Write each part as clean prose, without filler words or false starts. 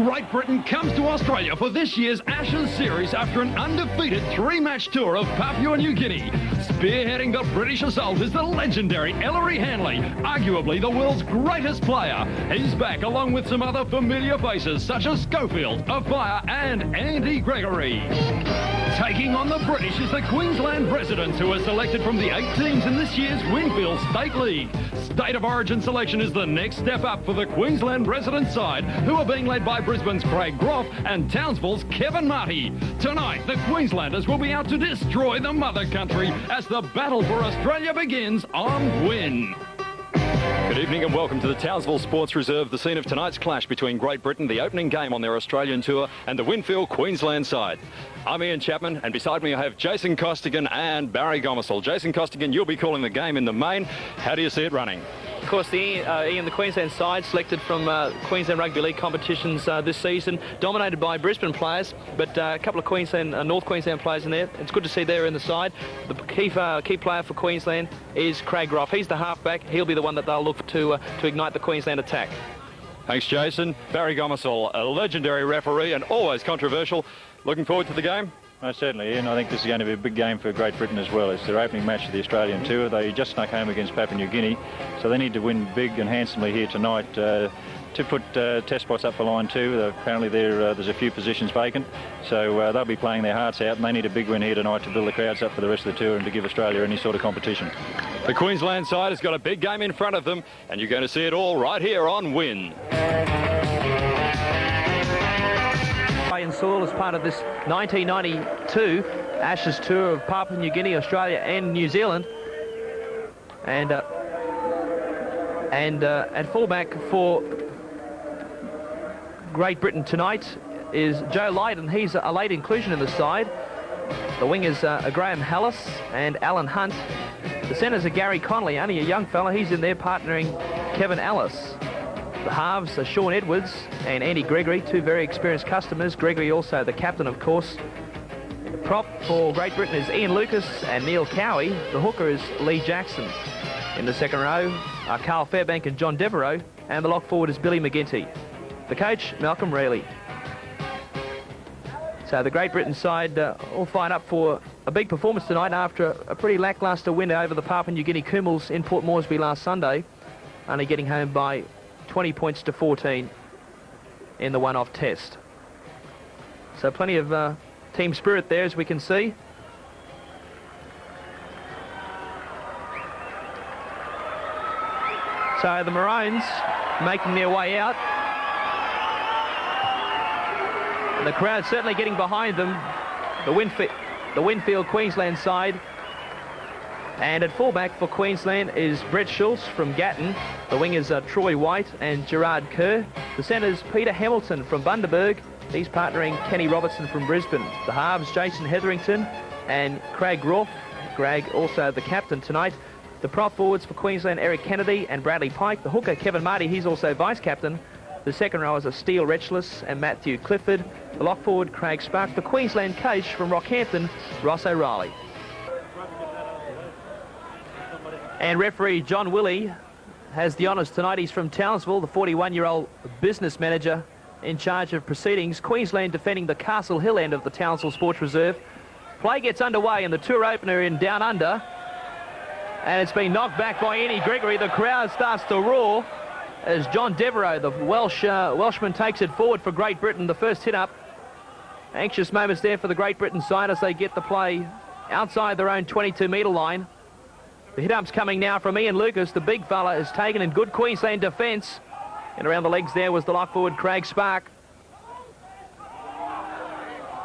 Great Britain comes to Australia for this year's Ashes series after an undefeated three-match tour of Papua New Guinea. Spearheading the British assault is the legendary Ellery Hanley, arguably the world's greatest player. He's back along with some other familiar faces such as Schofield, Afire and Andy Gregory. Taking on the British is the Queensland residents who are selected from the 8 teams in this year's Winfield State League. State of Origin selection is the next step up for the Queensland resident side, who are being led by Brisbane's Craig Groff and Townsville's Kevin Marty. Tonight, the Queenslanders will be out to destroy the mother country as the battle for Australia begins on Win. Good evening and welcome to the Townsville Sports Reserve, the scene of tonight's clash between Great Britain, the opening game on their Australian tour, and the Winfield Queensland side. I'm Ian Chapman, and beside me I have Jason Costigan and Barry Gomersall. Jason Costigan, you'll be calling the game in the main. How do you see it running? Of course, the Queensland side selected from Queensland Rugby League competitions this season, dominated by Brisbane players, but a couple of Queensland, North Queensland players in there. It's good to see they're in the side. The key player for Queensland is Craig Groff. He's the halfback. He'll be the one that they'll look to ignite the Queensland attack. Thanks, Jason. Barry Gomersall, a legendary referee and always controversial. Looking forward to the game? Most certainly, Ian. I think this is going to be a big game for Great Britain as well. It's their opening match of the Australian tour. They just snuck home against Papua New Guinea, so they need to win big and handsomely here tonight to put test spots up for line 2. Apparently there's a few positions vacant, so they'll be playing their hearts out, and they need a big win here tonight to build the crowds up for the rest of the tour and to give Australia any sort of competition. The Queensland side has got a big game in front of them, and you're going to see it all right here on Win. And soil as part of this 1992 Ashes tour of Papua New Guinea, Australia and New Zealand. And at fullback for Great Britain tonight is Joe Lydon. He's a late inclusion in the side. The wingers are Graham Hallis and Alan Hunt. The centres are Gary Connolly, only a young fella. He's in there partnering Kevin Ellis. The halves are Sean Edwards and Andy Gregory, two very experienced customers. Gregory also the captain, of course. The prop for Great Britain is Ian Lucas and Neil Cowie. The hooker is Lee Jackson. In the second row are Carl Fairbank and John Devereaux, and the lock forward is Billy McGinty. The coach, Malcolm Reilly. So the Great Britain side all fired up for a big performance tonight after a pretty lacklustre win over the Papua New Guinea Kumals in Port Moresby last Sunday, only getting home by 20 points to 14 in the one-off test. So plenty of team spirit there, as we can see. So the Maroons making their way out. And the crowd certainly getting behind them. The Winfield Queensland side. And at fullback for Queensland is Brett Schultz from Gatton. The wingers are Troy White and Gerard Kerr. The centres, Peter Hamilton from Bundaberg. He's partnering Kenny Robertson from Brisbane. The halves, Jason Hetherington and Craig Groff. Craig also the captain tonight. The prop forwards for Queensland, Eric Kennedy and Bradley Pike. The hooker, Kevin Marty, he's also vice-captain. The second rowers are Steele Retchless and Matthew Clifford. The lock forward, Craig Spark. The Queensland coach from Rockhampton, Ross O'Reilly. And referee John Willey has the honours tonight. He's from Townsville, the 41-year-old business manager in charge of proceedings. Queensland defending the Castle Hill end of the Townsville Sports Reserve. Play gets underway in the tour opener in Down Under. And it's been knocked back by Andy Gregory. The crowd starts to roar as John Devereaux, the Welshman, takes it forward for Great Britain. The first hit up. Anxious moments there for the Great Britain side as they get the play outside their own 22-metre line. The hit-up's coming now from Ian Lucas. The big fella is taken in good Queensland defence. And around the legs there was the lock forward, Craig Spark.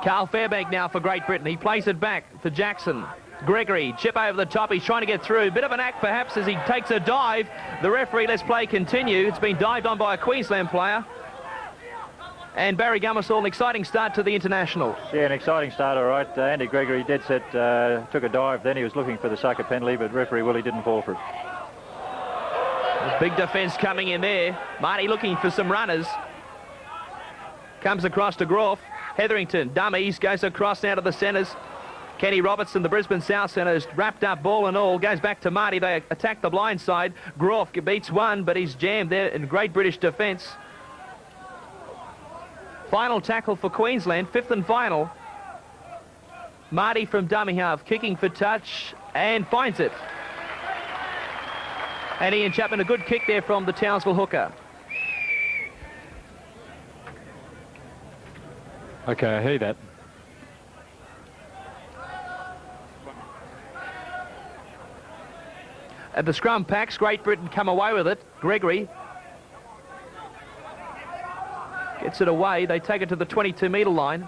Carl Fairbank now for Great Britain. He plays it back for Jackson. Gregory, chip over the top. He's trying to get through. Bit of an act perhaps as he takes a dive. The referee lets play continue. It's been dived on by a Queensland player. And Barry Gomersall, an exciting start to the international. Yeah, an exciting start, all right. Andy Gregory, dead set, took a dive. Then he was looking for the sucker penalty, but referee Willie didn't fall for it. There's big defence coming in there. Marty looking for some runners. Comes across to Groff. Hetherington, dummies, goes across now to the centres. Kenny Robertson, the Brisbane South centre, is wrapped up ball and all. Goes back to Marty. They attack the blind side. Groff beats one, but he's jammed there in great British defence. Final tackle for Queensland, 5th and final. Marty from dummy half, kicking for touch, and finds it. And Ian Chapman, a good kick there from the Townsville hooker. Okay, I hear that. At the scrum packs, Great Britain come away with it. Gregory gets it away. They take it to the 22-metre line.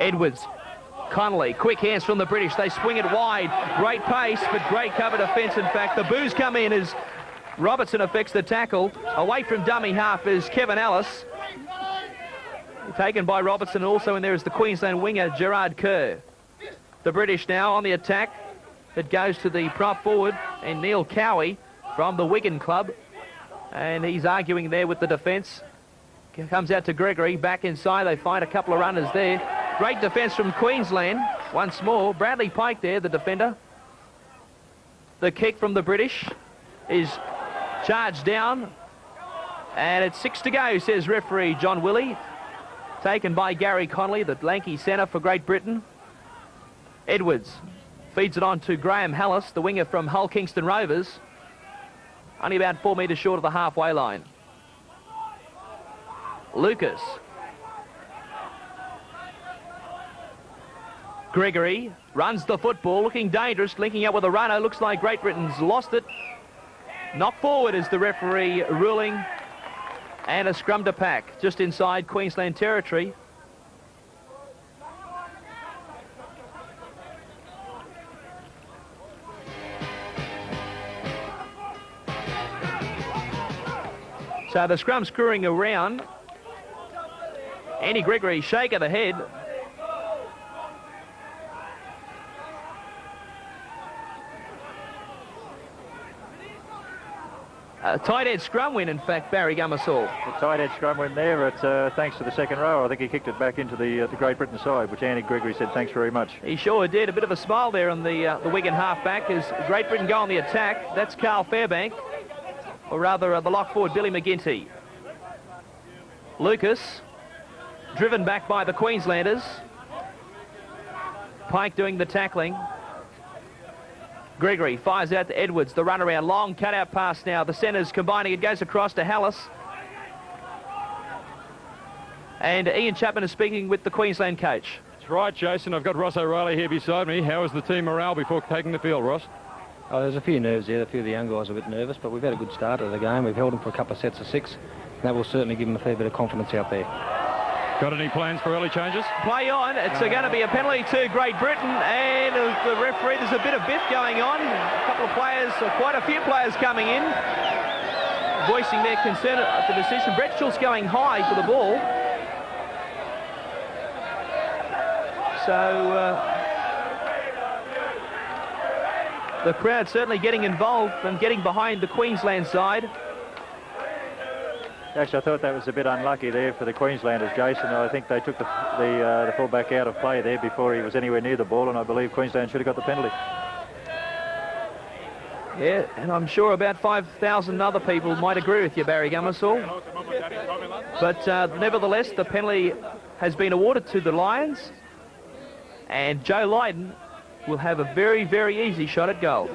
Edwards, Connolly, quick hands from the British. They swing it wide. Great pace, but great cover defence. In fact, the boos come in as Robertson affects the tackle. Away from dummy half is Kevin Ellis. Taken by Robertson. Also in there is the Queensland winger, Gerard Kerr. The British now on the attack. It goes to the prop forward and Neil Cowie from the Wigan club. And he's arguing there with the defence. Comes out to Gregory, back inside. They find a couple of runners there. Great defence from Queensland. Once more, Bradley Pike there, the defender. The kick from the British is charged down. And it's 6 to go, says referee John Willey. Taken by Gary Connolly, the lanky centre for Great Britain. Edwards feeds it on to Graham Hallis, the winger from Hull Kingston Rovers. Only about 4 metres short of the halfway line. Lucas. Gregory runs the football, looking dangerous, linking up with a runner. Looks like Great Britain's lost it. Knock forward is the referee ruling. And a scrum to pack just inside Queensland territory. So the scrum screwing around. Andy Gregory, shake of the head. A tight head scrum win, in fact, Barry Gummersall. The tight head scrum win there, thanks to the second row. I think he kicked it back into the Great Britain side, which Andy Gregory said thanks very much. He sure did. A bit of a smile there on the Wigan halfback as Great Britain go on the attack. That's Carl Fairbank, or rather the lock forward, Billy McGinty. Lucas, driven back by the Queenslanders. Pike doing the tackling. Gregory fires out to Edwards, the runaround, long cutout pass now. The centre's combining, it goes across to Hallis. And Ian Chapman is speaking with the Queensland coach. That's right, Jason. I've got Ross O'Reilly here beside me. How is the team morale before taking the field, Ross? Oh, there's a few nerves there. A few of the young guys are a bit nervous, but we've had a good start of the game. We've held them for a couple of sets of 6. And that will certainly give them a fair bit of confidence out there. Got any plans for early changes? Play on. It's going to be a penalty to Great Britain, and the referee, there's a bit of biff going on. A couple of players, quite a few players coming in, voicing their concern at the decision. Brett Schultz going high for the ball. So the crowd certainly getting involved and getting behind the Queensland side. Actually, I thought that was a bit unlucky there for the Queenslanders, Jason. I think they took the fullback out of play there before he was anywhere near the ball, and I believe Queensland should have got the penalty. Yeah, and I'm sure about 5,000 other people might agree with you, Barry Gummersall. But nevertheless, the penalty has been awarded to the Lions, and Joe Lydon will have a very, very easy shot at goal.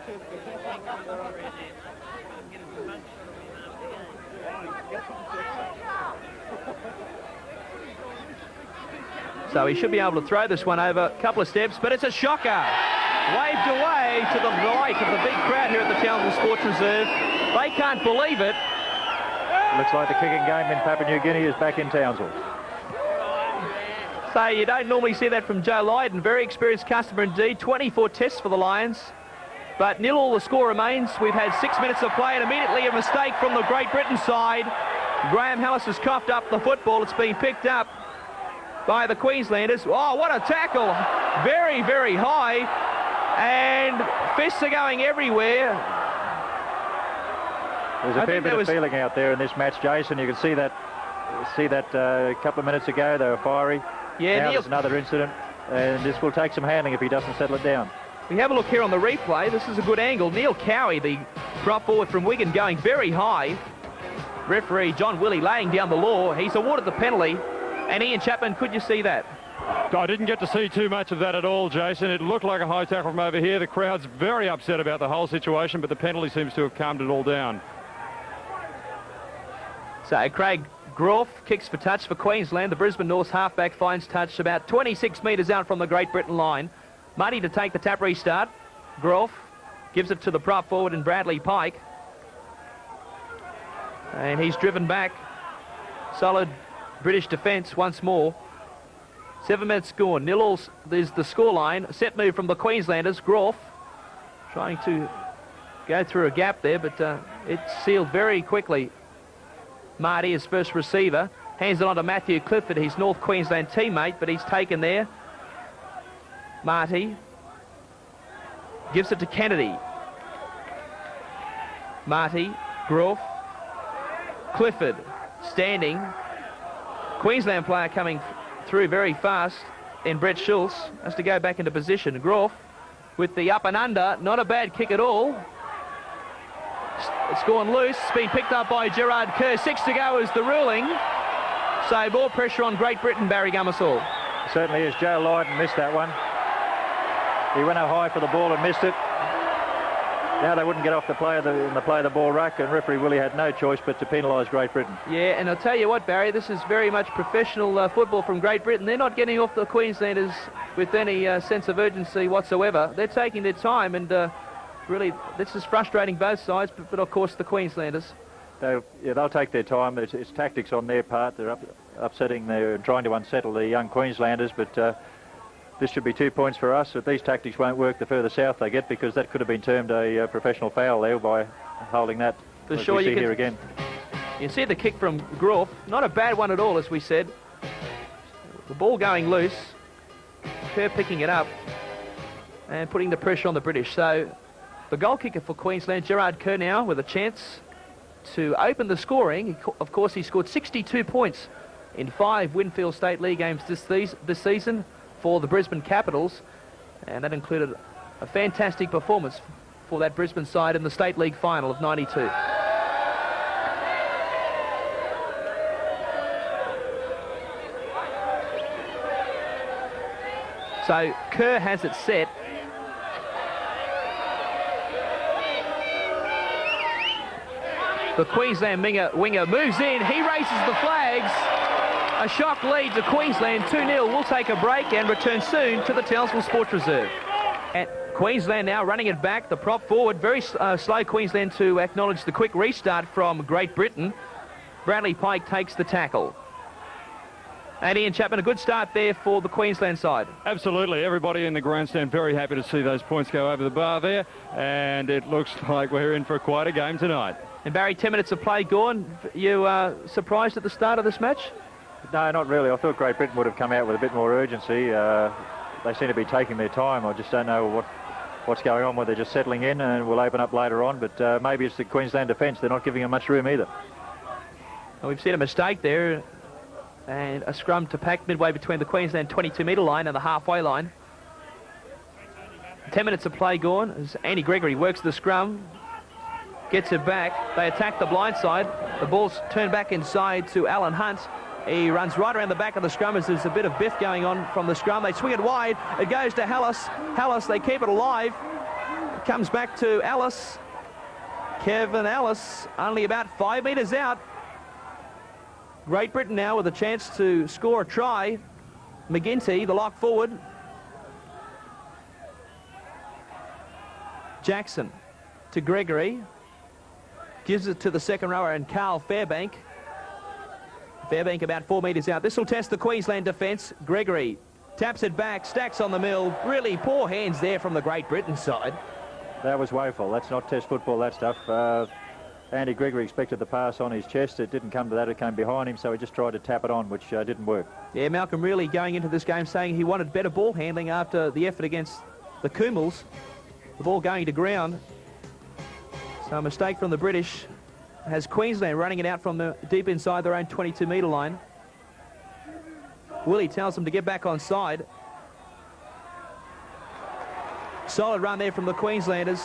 So he should be able to throw this one over a couple of steps, but it's a shocker. Waved away to the delight of the big crowd here at the Townsville Sports Reserve. They can't believe it. Looks like the kicking game in Papua New Guinea is back in Townsville. So you don't normally see that from Joe Lydon. Very experienced customer indeed. 24 tests for the Lions. But 0-0 the score remains. We've had 6 minutes of play and immediately a mistake from the Great Britain side. Graham Hallis has coughed up the football. It's been picked up by the Queenslanders. Oh, what a tackle. Very, very high. And fists are going everywhere. There's a fair bit of feeling out there in this match, Jason. You can see that a couple of minutes ago. They were fiery. Yeah, now there's another incident. And this will take some handling if he doesn't settle it down. We have a look here on the replay. This is a good angle. Neil Cowie, the prop forward from Wigan, going very high. Referee John Willie laying down the law. He's awarded the penalty. And Ian Chapman, could you see that? I didn't get to see too much of that at all, Jason. It looked like a high tackle from over here. The crowd's very upset about the whole situation, but the penalty seems to have calmed it all down. So Craig Groff kicks for touch for Queensland. The Brisbane North's halfback finds touch about 26 metres out from the Great Britain line. Muddy to take the tap restart. Groff gives it to the prop forward in Bradley Pike. And he's driven back. Solid British defence once more. 7 minutes gone. 0-all is the scoreline. Set move from the Queenslanders. Groff trying to go through a gap there, but it's sealed very quickly. Marty, his first receiver, hands it on to Matthew Clifford, his North Queensland teammate, but he's taken there. Marty gives it to Kennedy. Marty, Groff, Clifford standing. Queensland player coming through very fast in Brett Schultz. Has to go back into position. Groff with the up and under. Not a bad kick at all. It's gone loose. It's been picked up by Gerard Kerr. 6 to go is the ruling. So more pressure on Great Britain, Barry Gummersall. Certainly is. Joe Lydon missed that one. He went up high for the ball and missed it. Now they wouldn't get off the play of the ball ruck, and referee Willie had no choice but to penalise Great Britain. Yeah, and I'll tell you what, Barry, this is very much professional football from Great Britain. They're not getting off the Queenslanders with any sense of urgency whatsoever. They're taking their time, and really, this is frustrating both sides, but of course the Queenslanders. They'll take their time. It's tactics on their part. They're upsetting, they're trying to unsettle the young Queenslanders, but this should be 2 points for us. If these tactics won't work, the further south they get, because that could have been termed a professional foul there by holding that. For sure, you can here again. You see the kick from Groff. Not a bad one at all, as we said. The ball going loose. Kerr picking it up and putting the pressure on the British. So the goal kicker for Queensland, Gerard Kerr, now with a chance to open the scoring. Of course, he scored 62 points in 5 Winfield State League games this season for the Brisbane Capitals, and that included a fantastic performance for that Brisbane side in the State League final of '92. So Kerr has it set. The Queensland winger moves in, he raises the flags. A shock lead to Queensland, 2-0. We'll take a break and return soon to the Townsville Sports Reserve. And Queensland now running it back, the prop forward. Very slow Queensland to acknowledge the quick restart from Great Britain. Bradley Pike takes the tackle. And Ian Chapman, a good start there for the Queensland side. Absolutely. Everybody in the grandstand very happy to see those points go over the bar there. And it looks like we're in for quite a game tonight. And Barry, 10 minutes of play gone. You surprised at the start of this match? No, not really. I thought Great Britain would have come out with a bit more urgency. They seem to be taking their time. I just don't know what's going on, whether they're just settling in and we'll open up later on. But maybe it's the Queensland defence. They're not giving them much room either. Well, we've seen a mistake there. And a scrum to pack midway between the Queensland 22-metre line and the halfway line. 10 minutes of play gone as Andy Gregory works the scrum. Gets it back. They attack the blind side. The ball's turned back inside to Alan Hunt. He runs right around the back of the scrum as there's a bit of biff going on from the scrum. They swing it wide. It goes to Hallis. Hallis, they keep it alive. It comes back to Ellis. Kevin Ellis, only about 5 metres out. Great Britain now with a chance to score a try. McGinty, the lock forward. Jackson to Gregory. Gives it to the second rower and Carl Fairbank. Fairbank about 4 metres out. This will test the Queensland defence. Gregory taps it back, stacks on the mill. Really poor hands there from the Great Britain side. That was woeful. That's not test football, that stuff. Andy Gregory expected the pass on his chest. It didn't come to that. It came behind him, so he just tried to tap it on, which didn't work. Yeah, Malcolm really going into this game saying he wanted better ball handling after the effort against the Coomels. The ball going to ground. So a mistake from the British has Queensland running it out from the deep inside their own 22-metre line. Willie tells them to get back on side. Solid run there from the Queenslanders.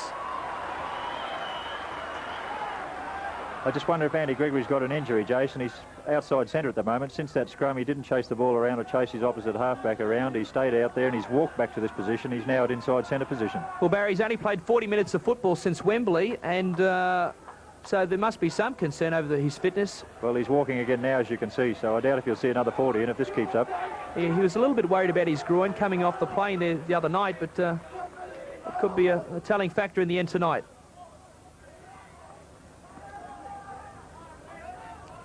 I just wonder if Andy Gregory's got an injury, Jason. He's outside centre at the moment. Since that scrum, he didn't chase the ball around or chase his opposite halfback around. He stayed out there and he's walked back to this position. He's now at inside centre position. Well, Barry's only played 40 minutes of football since Wembley, and so there must be some concern over his fitness. Well, he's walking again now, as you can see, so I doubt if you'll see another 40 in if this keeps up. Yeah, he was a little bit worried about his groin coming off the plane there the other night, but it could be a telling factor in the end tonight.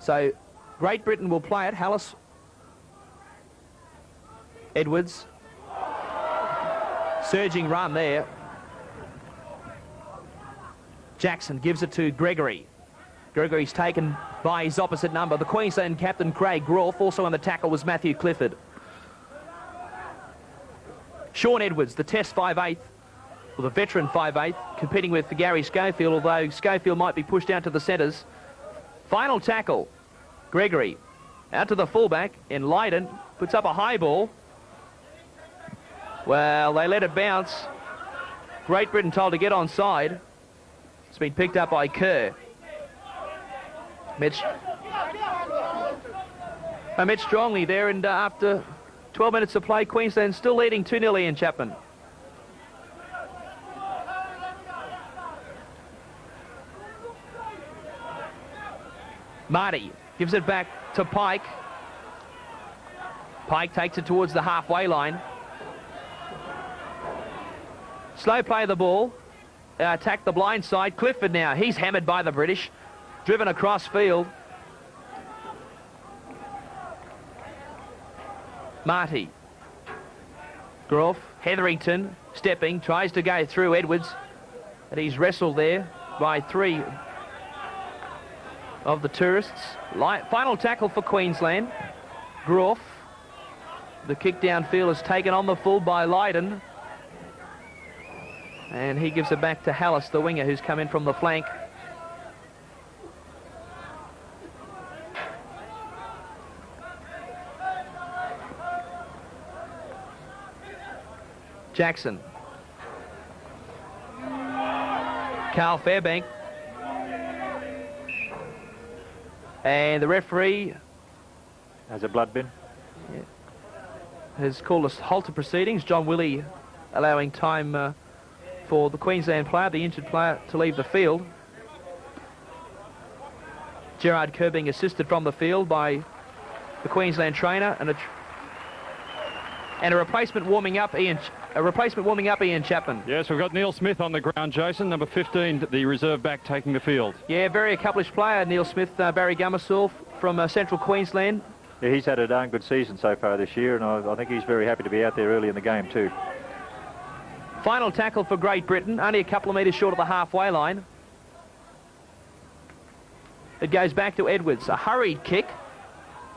So Great Britain will play it. Hallis, Edwards, surging run there. Jackson gives it to Gregory. Gregory's taken by his opposite number, the Queensland captain Craig Groff. Also on the tackle was Matthew Clifford. Sean Edwards, the Test 5'8", or the veteran 5'8", competing with Gary Schofield, although Schofield might be pushed out to the centres. Final tackle, Gregory out to the fullback in Lydon, puts up a high ball. Well, they let it bounce. Great Britain told to get onside. It's been picked up by Kerr. Met strongly there, and after 12 minutes of play, Queensland still leading 2-0 in Chapman. Marty gives it back to Pike. Pike takes it towards the halfway line. Slow play of the ball. Attack the blind side. Clifford now. He's hammered by the British. Driven across field. Marty. Groff. Hetherington stepping. Tries to go through Edwards. And he's wrestled there by 3 of the tourists. Final tackle for Queensland. Groff. The kick downfield is taken on the full by Lydon. And he gives it back to Hallis, the winger, who's come in from the flank. Jackson. Carl Fairbank. And the referee has a blood bin. Yeah, has called us halt to proceedings. John Willey allowing time for the Queensland player, the injured player, to leave the field. Gerard Kerr being assisted from the field by the Queensland trainer, and a replacement warming up, Ian Chapman. Yes, we've got Neil Smith on the ground, Jason, number 15, the reserve back, taking the field. Yeah, very accomplished player, Neil Smith, Barry Gummersall from Central Queensland. Yeah, he's had a darn good season so far this year, and I think he's very happy to be out there early in the game too. Final tackle for Great Britain, only a couple of metres short of the halfway line. It goes back to Edwards, a hurried kick,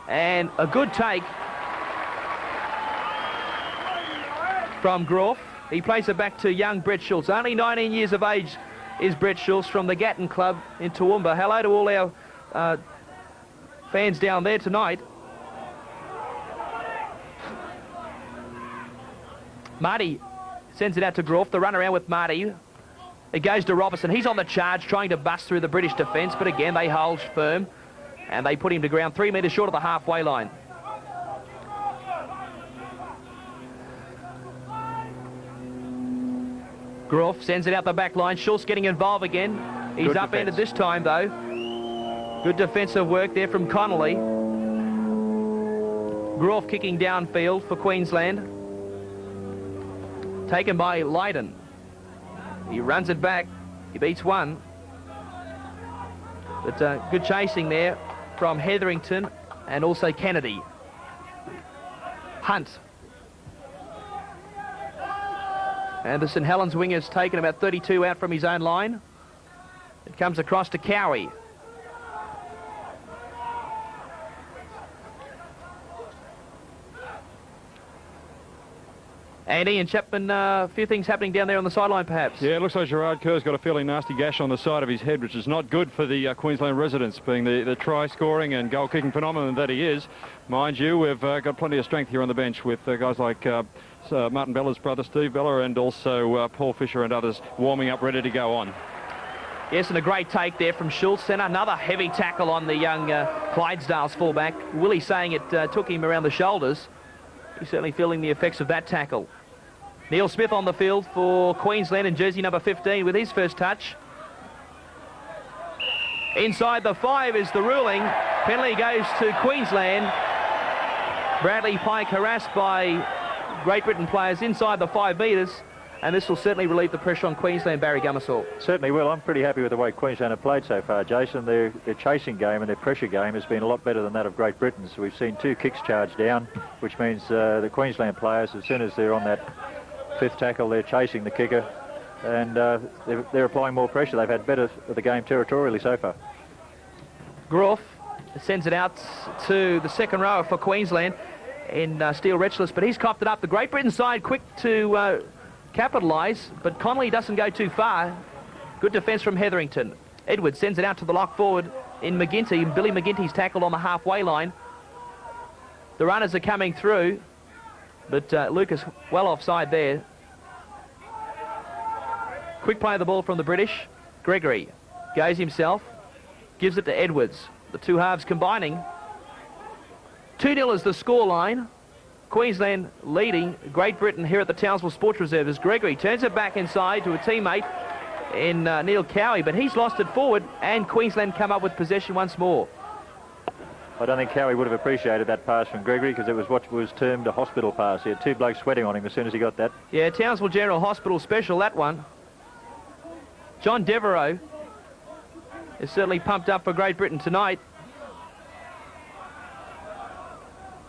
and a good take from Groff. He plays it back to young Brett Schultz. Only 19 years of age is Brett Schultz from the Gatton Club in Toowoomba. Hello to all our fans down there tonight. Marty sends it out to Groff. The run around with Marty. It goes to Robertson. He's on the charge, trying to bust through the British defence, but again they hold firm and they put him to ground 3 metres short of the halfway line. Groff sends it out the back line. Schultz getting involved again. He's good upended this time though. Good defensive work there from Connolly. Groff kicking downfield for Queensland. Taken by Lydon. He runs it back. He beats one. But good chasing there from Hetherington and also Kennedy. Hunt. And the St Helens winger's taken about 32 out from his own line. It comes across to Cowie. And Ian Chapman, a few things happening down there on the sideline perhaps. Yeah, it looks like Gerard Kerr's got a fairly nasty gash on the side of his head, which is not good for the Queensland residents, being the try-scoring and goal-kicking phenomenon that he is. Mind you, we've got plenty of strength here on the bench with guys like Martin Bella's brother, Steve Bella, and also Paul Fisher and others warming up, ready to go on. Yes, and a great take there from Schultz. And another heavy tackle on the young Clydesdale's fullback. Willie saying it took him around the shoulders. He's certainly feeling the effects of that tackle. Neil Smith on the field for Queensland in jersey number 15 with his first touch. Inside the 5 is the ruling. Penalty goes to Queensland. Bradley Pike harassed by Great Britain players inside the 5 metres. And this will certainly relieve the pressure on Queensland, Barry Gummersall. Certainly will. I'm pretty happy with the way Queensland have played so far, Jason. Their chasing game and their pressure game has been a lot better than that of Great Britain. So we've seen 2 kicks charged down, which means the Queensland players, as soon as they're on that 5th tackle, they're chasing the kicker. And they're applying more pressure. They've had better of the game territorially so far. Groff sends it out to the second rower for Queensland in Steele Retchless, but he's copped it up. The Great Britain side quick to capitalise, but Connolly doesn't go too far. Good defence from Hetherington. Edwards sends it out to the lock forward in McGinty. Billy McGinty's tackled on the halfway line. The runners are coming through, but Lucas well offside there. Quick play of the ball from the British. Gregory goes himself, gives it to Edwards. The two halves combining. 2-0 is the scoreline. Queensland leading Great Britain here at the Townsville Sports Reserve as Gregory turns it back inside to a teammate in Neil Cowie, but he's lost it forward and Queensland come up with possession once more. I don't think Cowie would have appreciated that pass from Gregory because it was what was termed a hospital pass. He had 2 blokes sweating on him as soon as he got that. Yeah, Townsville General Hospital special, that one. John Devereaux is certainly pumped up for Great Britain tonight.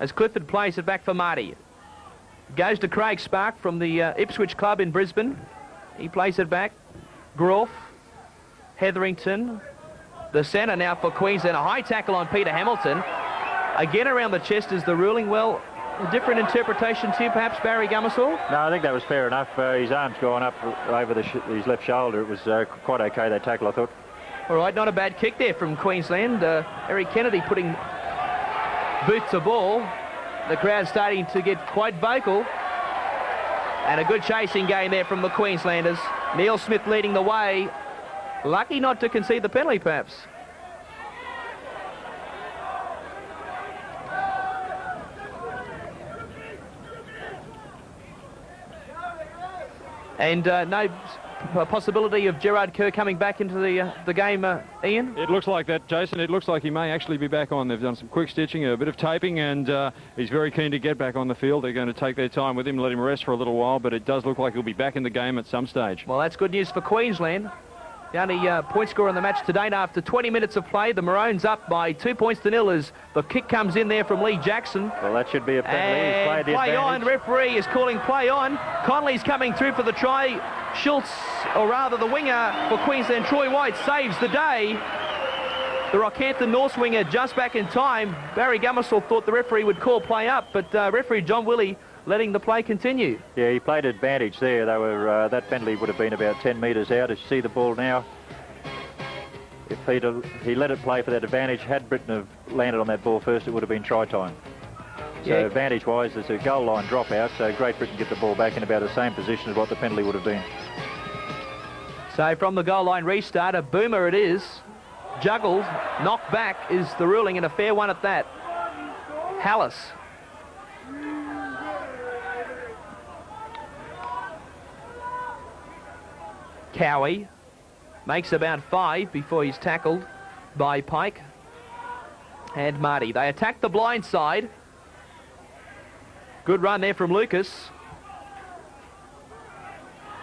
As Clifford plays it back for Marty. Goes to Craig Spark from the Ipswich club in Brisbane. He plays it back. Groff, Hetherington, the centre now for Queensland. A high tackle on Peter Hamilton. Again around the chest is the ruling. Well, a different interpretation to you, perhaps, Barry Gummersall? No, I think that was fair enough. His arm's gone up over his left shoulder. It was quite okay, that tackle, I thought. All right, not a bad kick there from Queensland. Eric Kennedy putting boot to ball. The crowd starting to get quite vocal. And a good chasing game there from the Queenslanders. Neil Smith leading the way. Lucky not to concede the penalty, perhaps. And no possibility of Gerard Kerr coming back into the game, Ian? It looks like that, Jason. It looks like he may actually be back on. They've done some quick stitching, a bit of taping, and he's very keen to get back on the field. They're going to take their time with him, let him rest for a little while, but it does look like he'll be back in the game at some stage. Well, that's good news for Queensland. The only point scorer in the match today. Now, after 20 minutes of play, the Maroons up by 2 points to 0 as the kick comes in there from Lee Jackson. Well, that should be a penalty. He's played the play advantage. on. Referee is calling play on. Conley's coming through for the try. Schultz, or rather the winger for Queensland, Troy White, saves the day. The Rockhampton North winger just back in time. Barry Gummersall thought the referee would call play up, but referee John Willey letting the play continue. Yeah, he played advantage there. They were that penalty would have been about 10 metres out. As you see the ball now, if he let it play for that advantage, had Britain have landed on that ball first, it would have been try time. So Yeah. advantage-wise, there's a goal line dropout, so Great Britain get the ball back in about the same position as what the penalty would have been. So from the goal line restart, a boomer it is. Juggled, knocked back is the ruling, and a fair one at that. Hallis. Cowie makes about 5 before he's tackled by Pike and Marty. They attack the blind side. Good run there from Lucas.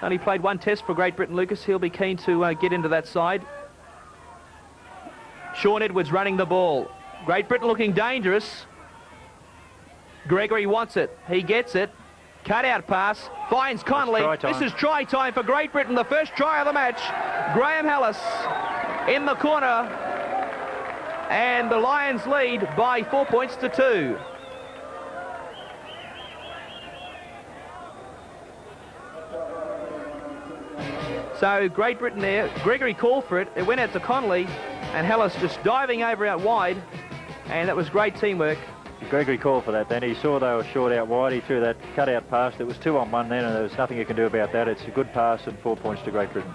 Only played 1 test for Great Britain, Lucas. He'll be keen to get into that side. Sean Edwards running the ball. Great Britain looking dangerous. Gregory wants it. He gets it. Cut-out pass. Finds Connolly. This is try time for Great Britain. The first try of the match. Graham Hallis in the corner. And the Lions lead by 4 points to 2. So Great Britain there. Gregory called for it. It went out to Connolly. And Hallis just diving over out wide. And that was great teamwork. Gregory called for that then. He saw they were short out wide. He threw that cut-out pass. It was 2-on-1 then, and there was nothing you can do about that. It's a good pass and 4 points to Great Britain.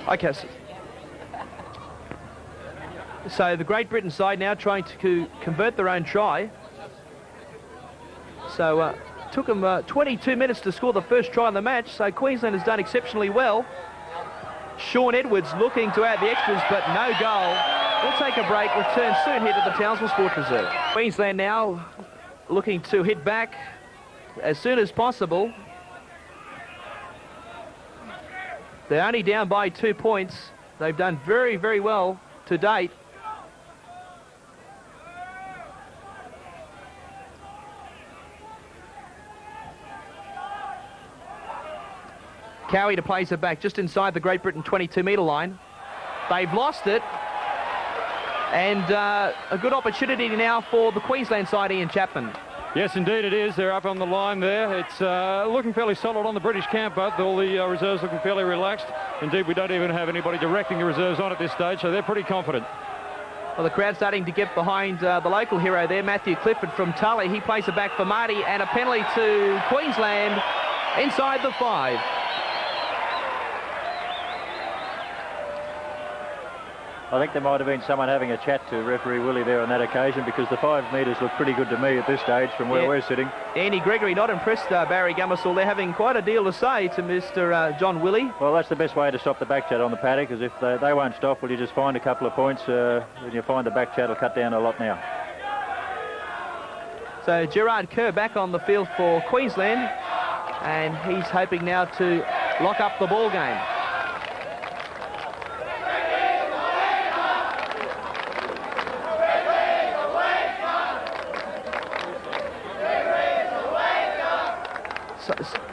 Okay. So the Great Britain side now trying to convert their own try. So took them 22 minutes to score the first try in the match. So Queensland has done exceptionally well. Sean Edwards looking to add the extras, but no goal. We'll take a break, return soon here to the Townsville Sports Reserve. Queensland now looking to hit back as soon as possible. They're only down by 2 points. They've done very, very well to date. Cowie to place it back just inside the Great Britain 22-metre line. They've lost it. And a good opportunity now for the Queensland side, Ian Chapman. Yes, indeed it is. They're up on the line there. It's looking fairly solid on the British camp, but all the reserves looking fairly relaxed. Indeed, we don't even have anybody directing the reserves on at this stage, so they're pretty confident. Well, the crowd starting to get behind the local hero there, Matthew Clifford from Tully. He plays it back for Marty, and a penalty to Queensland inside the 5. I think there might have been someone having a chat to referee Willie there on that occasion, because the 5 metres look pretty good to me at this stage from where we're sitting. Andy Gregory not impressed Barry Gummersall. They're having quite a deal to say to Mr. John Willie. Well, that's the best way to stop the back chat on the paddock, because if they won't stop, well, you just find a couple of points, and you find the back chat will cut down a lot now. So Gerard Kerr back on the field for Queensland, and he's hoping now to lock up the ball game.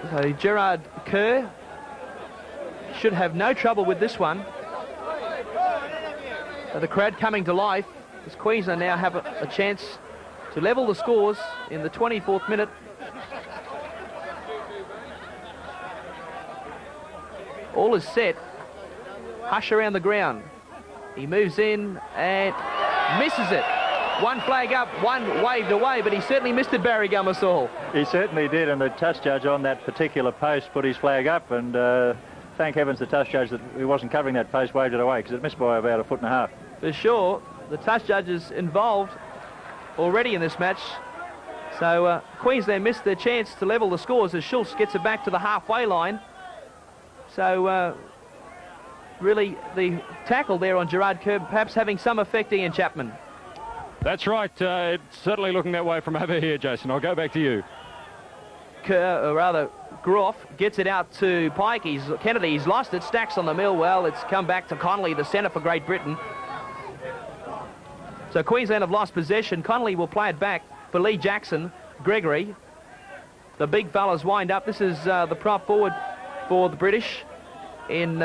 So Gerard Kerr should have no trouble with this one. So the crowd coming to life as Queensland now have a chance to level the scores in the 24th minute. All is set. Hush around the ground. He moves in and misses it. One flag up, one waved away, but he certainly missed it, Barry Gummersall. He certainly did, and the touch judge on that particular post put his flag up, and thank heavens the touch judge that he wasn't covering that post waved it away, because it missed by about 1.5 feet. For sure, the touch judges involved already in this match. So Queensland missed their chance to level the scores as Schultz gets it back to the halfway line. So really the tackle there on Gerard Kerr perhaps having some effect, Ian Chapman. That's right. It's certainly looking that way from over here, Jason. I'll go back to you. Kerr, or rather Groff, gets it out to Pike. Kennedy, he's lost it. Stacks on the mill. Well, it's come back to Connolly, the centre for Great Britain. So Queensland have lost possession. Connolly will play it back for Lee Jackson. Gregory. The big fellas wind up. This is the prop forward for the British in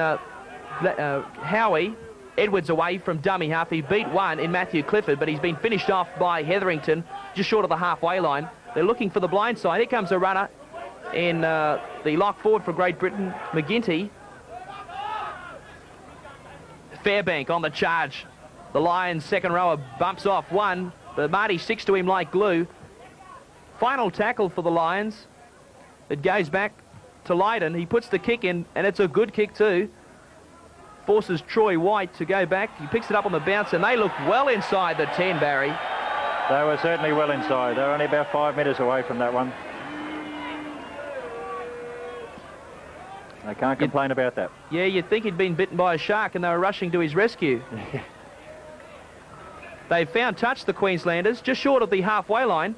Howie. Edwards away from dummy half. He beat one in Matthew Clifford, but he's been finished off by Hetherington just short of the halfway line. They're looking for the blind side. Here comes a runner in the lock forward for Great Britain, McGinty. Fairbank on the charge. The Lions second rower bumps off one, but Marty sticks to him like glue. Final tackle for the Lions. It goes back to Lydon. He puts the kick in, and it's a good kick too. Forces Troy White to go back. He picks it up on the bounce, and they look well inside the 10, Barry. They were certainly well inside. They were only about 5 metres away from that one. They can't complain about that. Yeah, you'd think he'd been bitten by a shark and they were rushing to his rescue. They've found touch, the Queenslanders, just short of the halfway line.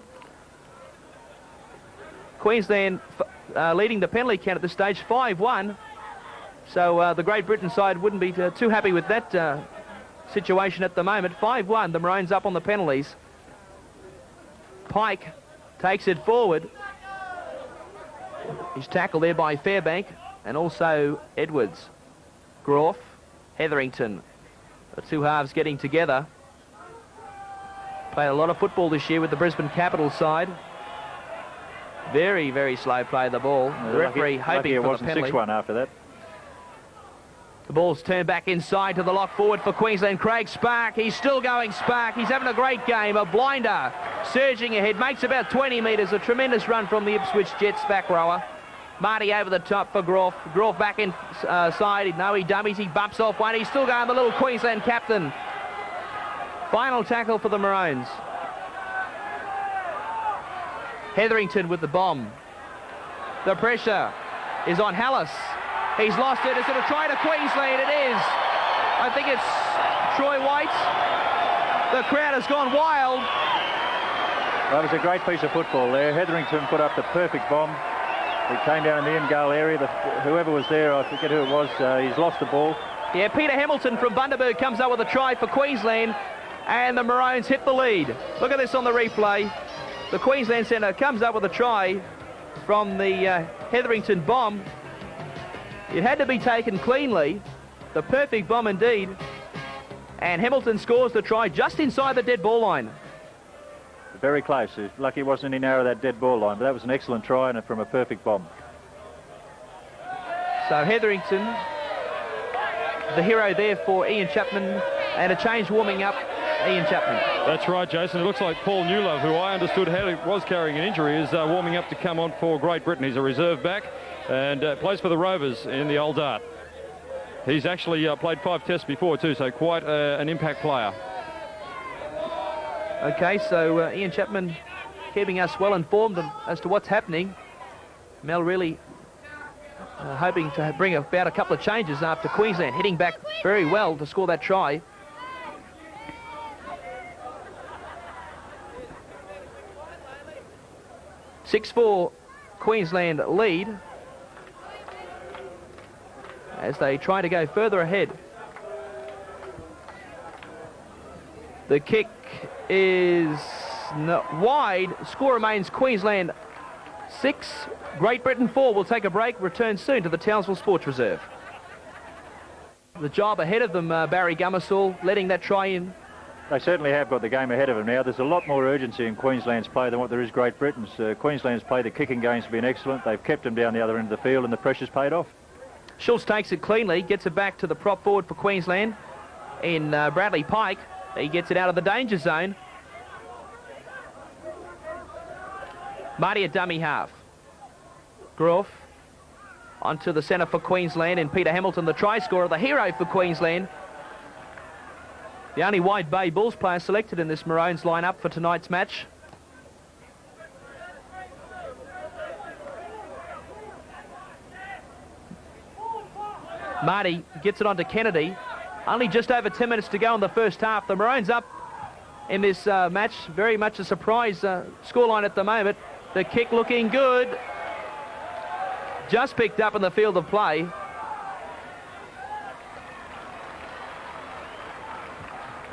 Queensland leading the penalty count at this stage, 5-1. So the Great Britain side wouldn't be too happy with that situation at the moment. 5-1, the Maroons up on the penalties. Pike takes it forward. He's tackled there by Fairbank and also Edwards. Groff, Hetherington. The two halves getting together. Played a lot of football this year with the Brisbane Capitals side. Very, very slow play of the ball. The referee hoping for the penalty. 6-1 after that. The ball's turned back inside to the lock forward for Queensland. Craig Spark, he's still going Spark. He's having a great game. A blinder, surging ahead, makes about 20 metres. A tremendous run from the Ipswich Jets back rower. Marty over the top for Groff. Groff back inside. No, he dummies. He bumps off one. He's still going, the little Queensland captain. Final tackle for the Maroons. Hetherington with the bomb. The pressure is on Hallis. He's lost it. Is it a try to Queensland? It is. I think it's Troy White. The crowd has gone wild. That was a great piece of football there. Hetherington put up the perfect bomb. It came down in the end goal area. Whoever was there, I forget who it was, he's lost the ball. Yeah, Peter Hamilton from Bundaberg comes up with a try for Queensland, and the Maroons hit the lead. Look at this on the replay. The Queensland centre comes up with a try from the Hetherington bomb. It had to be taken cleanly. The perfect bomb indeed. And Hamilton scores the try just inside the dead ball line. Very close. Lucky it wasn't any narrow that dead ball line, but that was an excellent try and from a perfect bomb. So Hetherington, the hero there for Ian Chapman, and a change warming up Ian Chapman. That's right, Jason. It looks like Paul Newlove, who I understood was carrying an injury, is warming up to come on for Great Britain. He's a reserve back and plays for the Rovers in the Old Dart. He's actually played 5 tests before too, so quite an impact player. Okay, so Ian Chapman keeping us well informed as to what's happening. Mel really hoping to bring about a couple of changes after Queensland hitting back very well to score that try. (6-4) Queensland lead as they try to go further ahead. The kick is wide. Score remains Queensland 6, Great Britain 4. We'll take a break, return soon to the Townsville Sports Reserve. The job ahead of them, Barry Gummersall, letting that try in. They certainly have got the game ahead of them now. There's a lot more urgency in Queensland's play than what there is Great Britain's. Queensland's play, the kicking game's been excellent. They've kept them down the other end of the field and the pressure's paid off. Schultz takes it cleanly, gets it back to the prop forward for Queensland in Bradley Pike. He gets it out of the danger zone. Marty at dummy half. Groff onto the centre for Queensland, and Peter Hamilton, the try scorer, the hero for Queensland. The only Wide Bay Bulls player selected in this Maroons lineup for tonight's match. Marty gets it onto Kennedy. Only just over 10 minutes to go in the first half. The Maroons up in this match. Very much a surprise scoreline at the moment. The kick looking good. Just picked up in the field of play.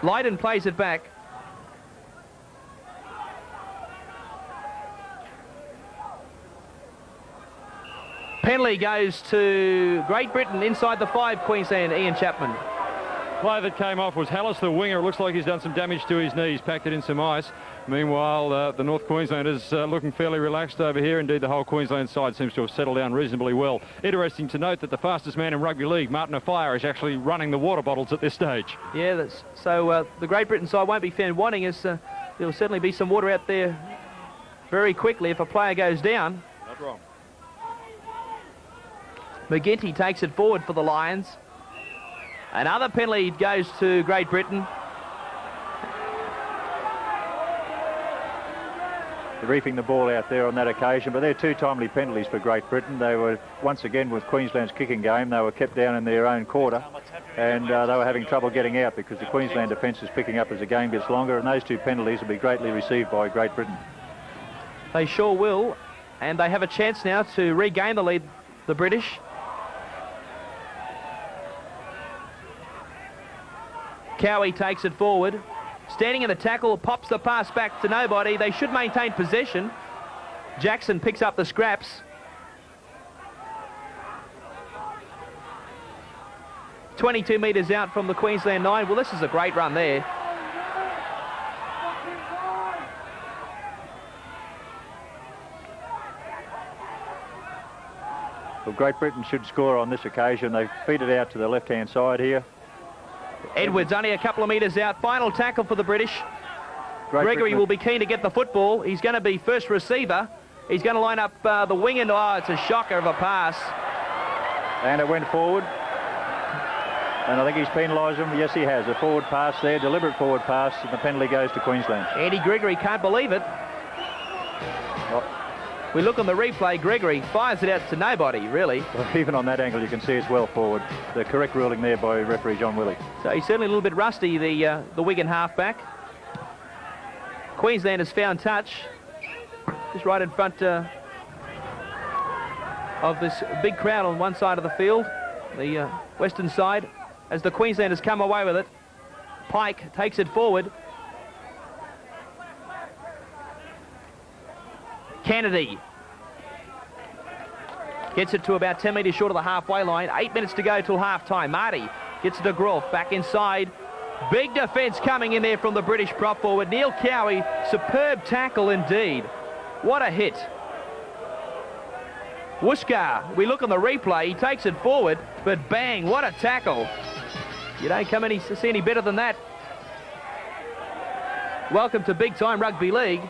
Lydon plays it back. Penalty goes to Great Britain inside the 5, Queensland, Ian Chapman. Play that came off was Hallis, the winger. It looks like he's done some damage to his knee. He's packed it in some ice. Meanwhile, the North Queenslanders looking fairly relaxed over here. Indeed, the whole Queensland side seems to have settled down reasonably well. Interesting to note that the fastest man in rugby league, Martin Afire, is actually running the water bottles at this stage. Yeah, so the Great Britain side won't be found wanting, as there will certainly be some water out there very quickly if a player goes down. Not wrong. McGinty takes it forward for the Lions. Another penalty goes to Great Britain. They're reefing the ball out there on that occasion, but they're 2 timely penalties for Great Britain. They were, once again, with Queensland's kicking game, they were kept down in their own quarter, and they were having trouble getting out because the Queensland defence is picking up as the game gets longer, and those 2 penalties will be greatly received by Great Britain. They sure will, and they have a chance now to regain the lead, the British. Cowie takes it forward. Standing in the tackle, pops the pass back to nobody. They should maintain possession. Jackson picks up the scraps. .22 metres out from the Queensland 9. Well, this is a great run there. Well, Great Britain should score on this occasion. They feed it out to the left-hand side here. Edwards only a couple of metres out. Final tackle for the British. Gregory will be keen to get the football. He's going to be first receiver. He's going to line up the wing, and it's a shocker of a pass. And it went forward. And I think he's penalised him. Yes, he has. A forward pass there, deliberate forward pass, and the penalty goes to Queensland. Andy Gregory can't believe it. We look on the replay, Gregory fires it out to nobody, really. Well, even on that angle, you can see it's well forward. The correct ruling there by referee John Willie. So he's certainly a little bit rusty, the Wigan halfback. Queensland has found touch, just right in front of this big crowd on one side of the field, the western side, as the Queenslanders come away with it. Pike takes it forward. Kennedy gets it to about 10 metres short of the halfway line. 8 minutes to go till half-time. Marty gets it to Groff, back inside. Big defence coming in there from the British prop forward. Neil Cowie, superb tackle indeed. What a hit. Wushka, we look on the replay, he takes it forward, but bang, what a tackle. You don't come any see any better than that. Welcome to big-time rugby league.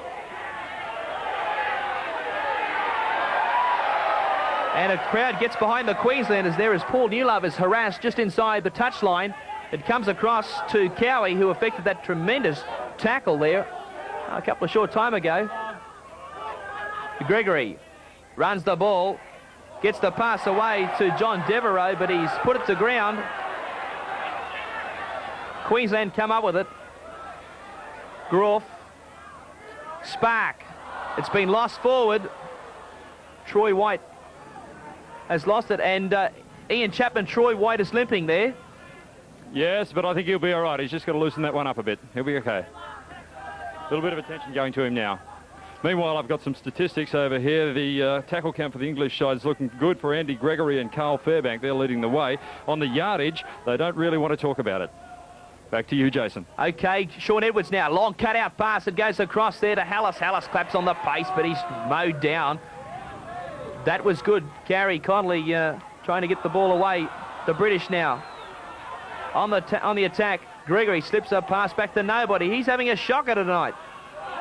And a crowd gets behind the Queenslanders there as Paul Newlove is harassed just inside the touchline. It comes across to Cowie, who effected that tremendous tackle there a couple of short time ago. Gregory runs the ball, gets the pass away to John Devereaux, but he's put it to ground. Queensland come up with it. Groff, Spark, it's been lost forward. Troy White has lost it, and Ian Chapman, Troy White is limping there. Yes, but I think he'll be all right. He's just got to loosen that one up a bit. He'll be okay. A little bit of attention going to him now. Meanwhile, I've got some statistics over here. The tackle count for the English side is looking good for Andy Gregory and Carl Fairbank. They're leading the way. On the yardage, they don't really want to talk about it. Back to you, Jason. Okay, Sean Edwards now. Long cut-out pass. It goes across there to Hallis. Hallis claps on the pace, but he's mowed down. That was good. Gary Connolly trying to get the ball away. The British now on the attack. Gregory slips a pass back to nobody. He's having a shocker tonight.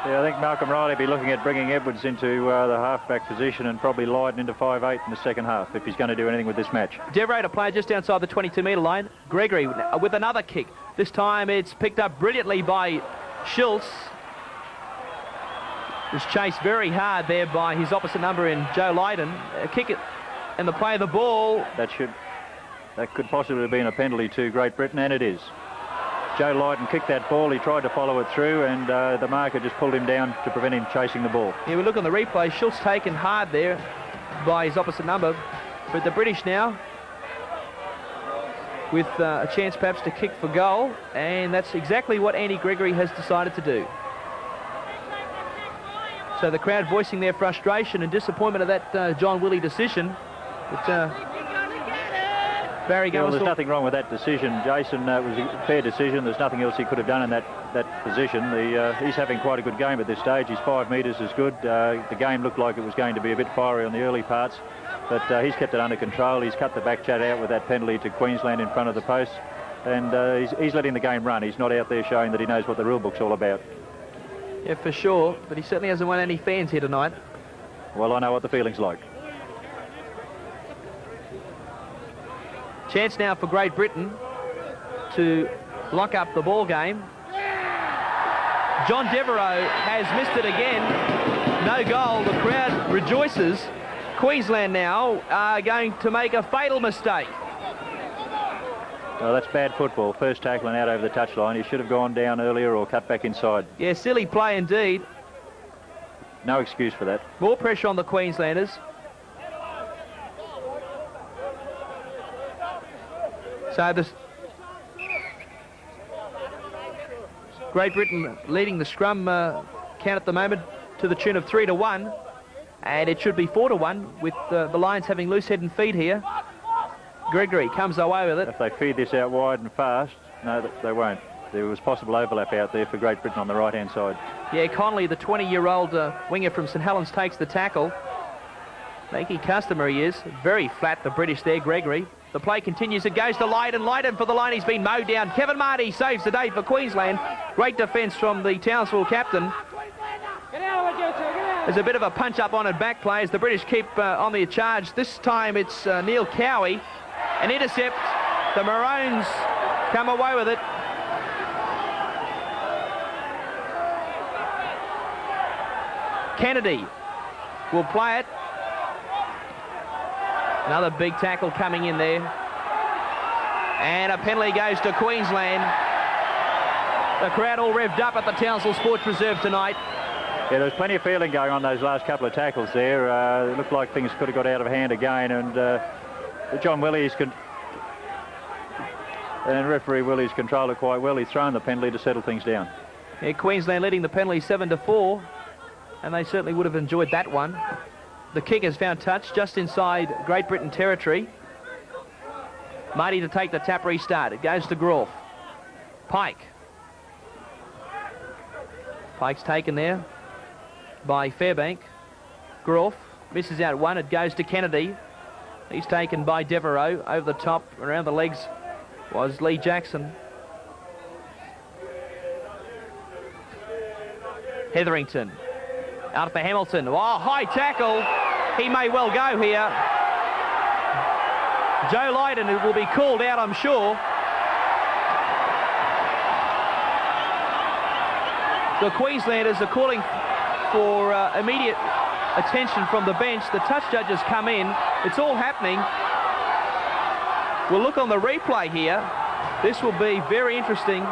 Yeah, I think Malcolm Riley will be looking at bringing Edwards into the halfback position and probably Lydon into 5'8" in the second half if he's going to do anything with this match. Devereaux to play just outside the 22-metre line. Gregory with another kick. This time it's picked up brilliantly by Schultz. Was chased very hard there by his opposite number in Joe Lydon. Kick it and the play of the ball. That could possibly have been a penalty to Great Britain, and it is. Joe Lydon kicked that ball. He tried to follow it through, and the marker just pulled him down to prevent him chasing the ball. Yeah, we look on the replay. Schultz taken hard there by his opposite number. But the British now with a chance perhaps to kick for goal, and that's exactly what Andy Gregory has decided to do. So the crowd voicing their frustration and disappointment of that John Willie decision. But Barry Gummers... Well, there's nothing wrong with that decision, Jason. It was a fair decision. There's nothing else he could have done in that position. He's having quite a good game at this stage. His 5 metres is good. The game looked like it was going to be a bit fiery on the early parts, but he's kept it under control. He's cut the back chat out with that penalty to Queensland in front of the post, and he's letting the game run. He's not out there showing that he knows what the rule book's all about. Yeah, for sure, but he certainly hasn't won any fans here tonight. Well, I know what the feeling's like. Chance now for Great Britain to lock up the ball game. John Devereaux has missed it again. No goal. The crowd rejoices. Queensland now are going to make a fatal mistake. Well, that's bad football. First tackling out over the touchline. He should have gone down earlier or cut back inside. Yeah, silly play indeed. No excuse for that. More pressure on the Queenslanders. So this Great Britain leading the scrum count at the moment to the tune of 3-1, and it should be 4-1 with the Lions having loose head and feet here. Gregory comes away with it. If they feed this out wide and fast, no, they won't. There was possible overlap out there for Great Britain on the right-hand side. Yeah, Connolly, the 20-year-old winger from St Helens, takes the tackle. Making customer he is. Very flat, the British there, Gregory. The play continues. It goes to Lydon. Lydon for the line. He's been mowed down. Kevin Marty saves the day for Queensland. Great defence from the Townsville captain. Get out of it, you two. Get out There's a bit of a punch-up on it back play as the British keep on their charge. This time it's Neil Cowie. An intercept. The Maroons come away with it. Kennedy will play it. Another big tackle coming in there. And a penalty goes to Queensland. The crowd all revved up at the Townsville Sports Reserve tonight. Yeah, there was plenty of feeling going on those last couple of tackles there. It looked like things could have got out of hand again, and John Willies and referee Willies controlled it quite well. He's thrown the penalty to settle things down. Yeah, Queensland leading the penalty 7-4, and they certainly would have enjoyed that one. The kick has found touch just inside Great Britain territory. Marty to take the tap restart. It goes to Groff. Pike. Pike's taken there by Fairbank. Groff misses out one. It goes to Kennedy. He's taken by Devereaux. Over the top, around the legs was Lee Jackson. Hetherington. Out for Hamilton. Oh, high tackle. He may well go here. Joe Lydon will be called out, I'm sure. The Queenslanders are calling for immediate attention from the bench. The touch judges come in. It's all happening. We'll look on the replay here. This will be very interesting.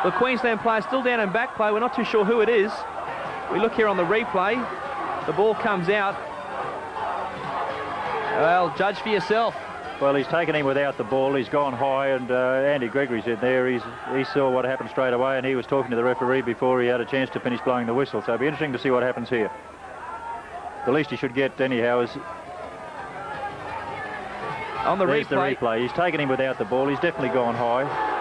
The Queensland player still down in back play. We're not too sure who it is. We look here on the replay. The ball comes out. Well, judge for yourself. Well, he's taken him without the ball. He's gone high, and Andy Gregory's in there. He saw what happened straight away, and he was talking to the referee before he had a chance to finish blowing the whistle. So it'll be interesting to see what happens here. The least he should get anyhow is on the there's replay. The replay. He's taken him without the ball. He's definitely gone high.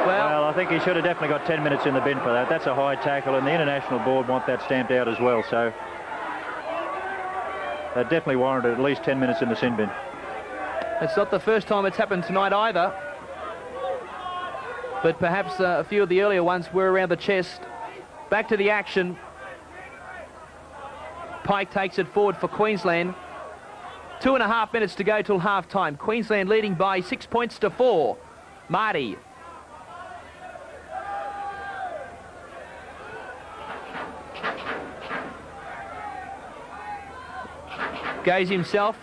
Well, I think he should have definitely got 10 minutes in the bin for that. That's a high tackle, and the international board want that stamped out as well. So that definitely warranted at least 10 minutes in the sin bin. It's not the first time it's happened tonight either. But perhaps a few of the earlier ones were around the chest. Back to the action. Pike takes it forward for Queensland. 2.5 minutes to go till half-time. Queensland leading by 6 points to 4. Marty. Goes himself.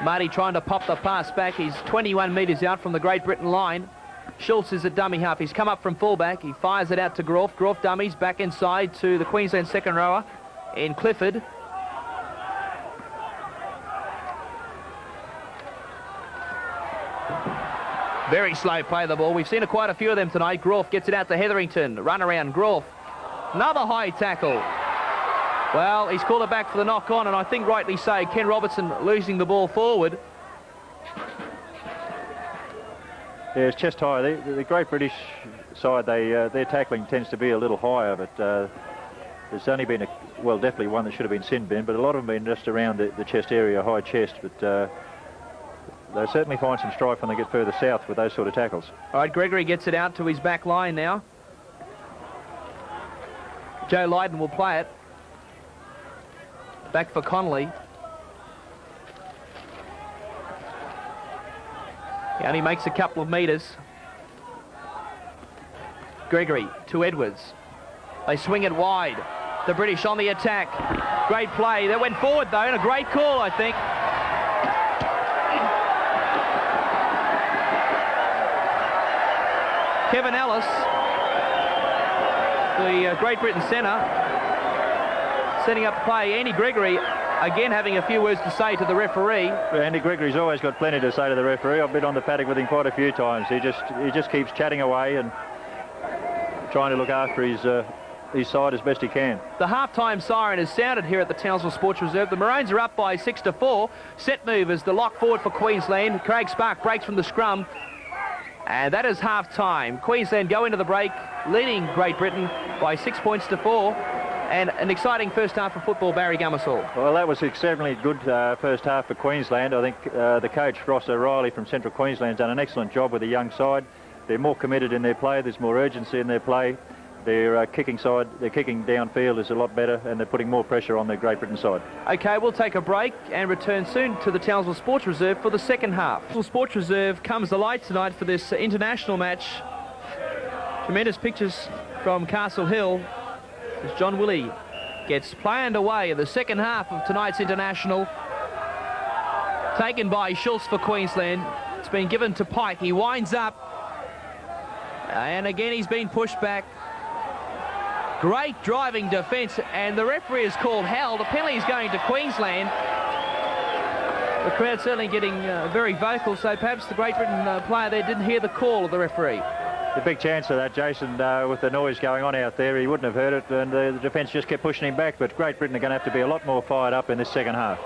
Marty trying to pop the pass back. He's 21 metres out from the Great Britain line. Schultz is at dummy half. He's come up from fullback. He fires it out to Groff. Groff dummies back inside to the Queensland second rower in Clifford. Very slow play of the ball. We've seen quite a few of them tonight. Groff gets it out to Hetherington. Run around Groff. Another high tackle. Well, he's called it back for the knock-on, and I think rightly so. Ken Robertson losing the ball forward. Yeah, it's chest high. The Great British side, their tackling tends to be a little higher, but there's only been, definitely one that should have been sin bin, but a lot of them have been just around the chest area, high chest, but they'll certainly find some strife when they get further south with those sort of tackles. All right, Gregory gets it out to his back line now. Joe Lydon will play it. Back for Connolly. He only makes a couple of metres. Gregory to Edwards. They swing it wide. The British on the attack. Great play. That went forward though, and a great call, I think. Kevin Ellis, the Great Britain centre, setting up play. Andy Gregory, again, having a few words to say to the referee. Andy Gregory's always got plenty to say to the referee. I've been on the paddock with him quite a few times. He just keeps chatting away and trying to look after his side as best he can. The half-time siren has sounded here at the Townsville Sports Reserve. The Maroons are up by 6-4. Set move is the lock forward for Queensland. Craig Spark breaks from the scrum. And that is half-time. Queensland go into the break, leading Great Britain by 6 points to 4. And an exciting first half of football, Barry Gummersall. Well, that was exceptionally good first half for Queensland. I think the coach, Ross O'Reilly from Central Queensland, has done an excellent job with the young side. They're more committed in their play. There's more urgency in their play. Their kicking downfield is a lot better, and they're putting more pressure on the Great Britain side. Okay, we'll take a break and return soon to the Townsville Sports Reserve for the second half. The Sports Reserve comes alive tonight for this international match. Tremendous pictures from Castle Hill as John Willie gets planned away in the second half of tonight's international. Taken by Schultz for Queensland. It's been given to Pike. He winds up. And again, he's been pushed back. Great driving defence, and the referee is called held. The penalty is going to Queensland. The crowd certainly getting very vocal, so perhaps the Great Britain player there didn't hear the call of the referee. A big chance of that, Jason, with the noise going on out there. He wouldn't have heard it, and the defence just kept pushing him back. But Great Britain are going to have to be a lot more fired up in this second half.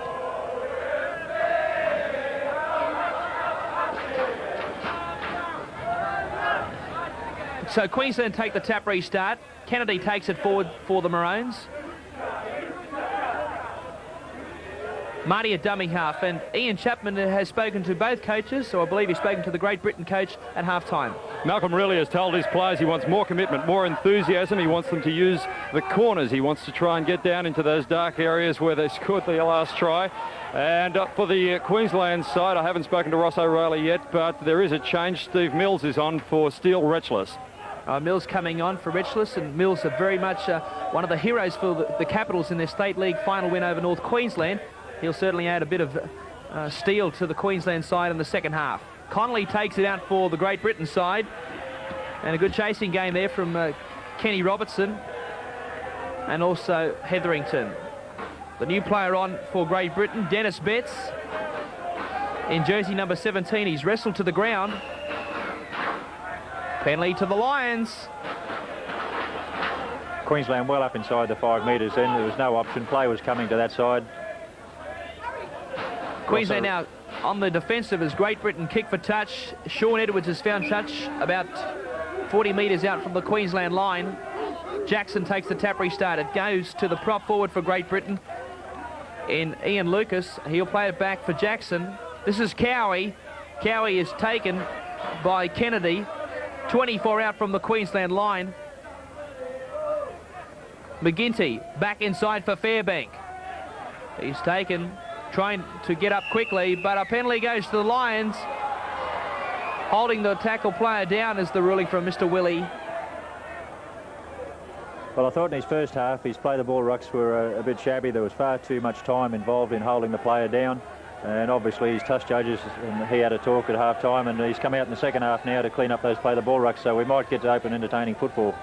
So Queensland take the tap restart. Kennedy takes it forward for the Maroons. Marty a dummy half, and Ian Chapman has spoken to both coaches, or I believe he's spoken to the Great Britain coach at half-time. Malcolm really has told his players he wants more commitment, more enthusiasm. He wants them to use the corners. He wants to try and get down into those dark areas where they scored the last try. And for the Queensland side, I haven't spoken to Ross O'Reilly yet, but there is a change. Steve Mills is on for Steele Retchless. Mills coming on for Richless, and Mills are very much one of the heroes for the Capitals in their State League final win over North Queensland. He'll certainly add a bit of steel to the Queensland side in the second half. Connolly takes it out for the Great Britain side, and a good chasing game there from Kenny Robertson and also Hetherington. The new player on for Great Britain, Dennis Betts, in jersey number 17. He's wrestled to the ground. Penalty to the Lions. Queensland well up inside the 5 metres then. There was no option. Play was coming to that side. Queensland now on the defensive as Great Britain kick for touch. Sean Edwards has found touch about 40 metres out from the Queensland line. Jackson takes the tap restart. It goes to the prop forward for Great Britain in Ian Lucas. He'll play it back for Jackson. This is Cowie. Cowie is taken by Kennedy. 24 out from the Queensland line. McGinty back inside for Fairbank. He's taken, trying to get up quickly, but a penalty goes to the Lions. Holding the tackle player down is the ruling from Mr. Willie. Well, I thought in his first half his play the ball rucks were a bit shabby. There was far too much time involved in holding the player down. And obviously he's touched judges, and he had a talk at half-time, and he's come out in the second half now to clean up those play-the-ball rucks, so we might get to open, entertaining football.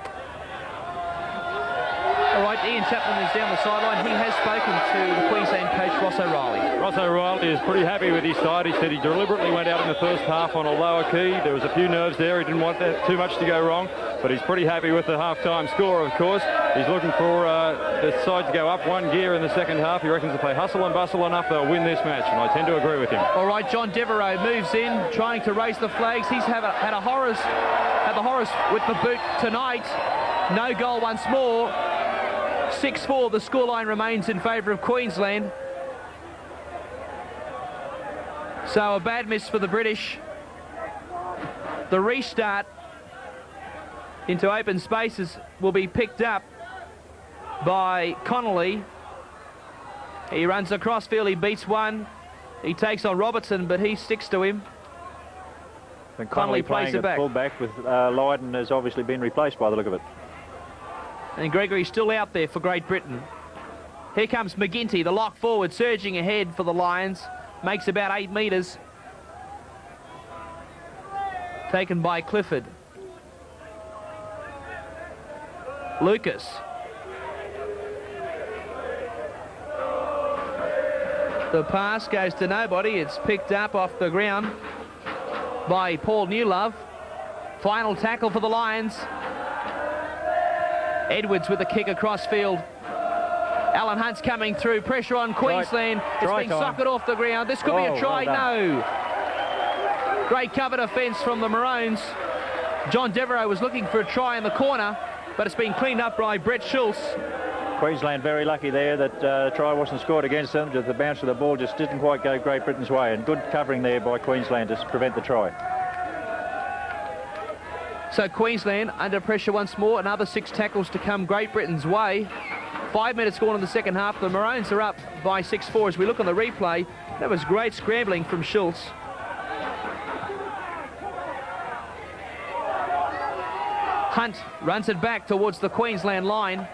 All right, Ian Chapman is down the sideline. He has spoken to the Queensland coach, Ross O'Reilly. Ross O'Reilly is pretty happy with his side. He said he deliberately went out in the first half on a lower key. There was a few nerves there. He didn't want that too much to go wrong, but he's pretty happy with the half-time score, of course. He's looking for the side to go up one gear in the second half. He reckons if they hustle and bustle enough, they'll win this match, and I tend to agree with him. All right, John Devereaux moves in, trying to raise the flags. He's had the horrors with the boot tonight. No goal once more. 6-4, the scoreline remains in favour of Queensland. So a bad miss for the British. The restart into open spaces will be picked up by Connolly. He runs across field, he beats one. He takes on Robertson, but he sticks to him. And Connolly plays it back. Full-back with Lydon has obviously been replaced by the look of it. And Gregory's still out there for Great Britain. Here comes McGinty, the lock forward, surging ahead for the Lions. Makes about 8 metres. Taken by Clifford. Lucas. The pass goes to nobody. It's picked up off the ground by Paul Newlove. Final tackle for the Lions. Edwards with a kick across field. Alan Hunt's coming through. Pressure on Queensland. It's been socked off the ground. This could be a try. No. Great cover defence from the Maroons. John Devereaux was looking for a try in the corner, but it's been cleaned up by Brett Schultz. Queensland very lucky there that the try wasn't scored against them. The bounce of the ball just didn't quite go Great Britain's way, and good covering there by Queensland to prevent the try. So Queensland under pressure once more. Another 6 tackles to come Great Britain's way. 5 minutes gone in the second half. The Maroons are up by 6-4. As we look on the replay, that was great scrambling from Schultz. Hunt runs it back towards the Queensland line.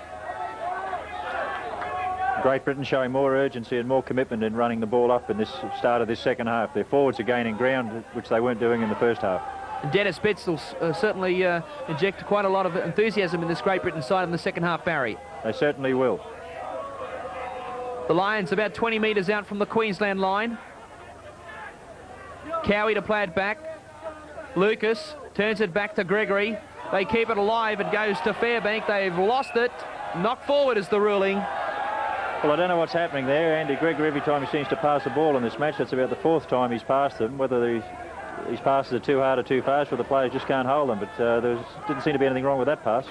Great Britain showing more urgency and more commitment in running the ball up in this start of this second half. Their forwards are gaining ground, which they weren't doing in the first half. And Dennis Betts will certainly inject quite a lot of enthusiasm in this Great Britain side in the second half, Barry. They certainly will. The Lions about 20 metres out from the Queensland line. Cowie to play it back. Lucas turns it back to Gregory. They keep it alive. It goes to Fairbank. They've lost it. Knocked forward is the ruling. Well, I don't know what's happening there. Andy Gregory, every time he seems to pass the ball in this match, that's about the 4th time he's passed them. Whether his passes are too hard or too fast, or the players just can't hold them. But there didn't seem to be anything wrong with that pass.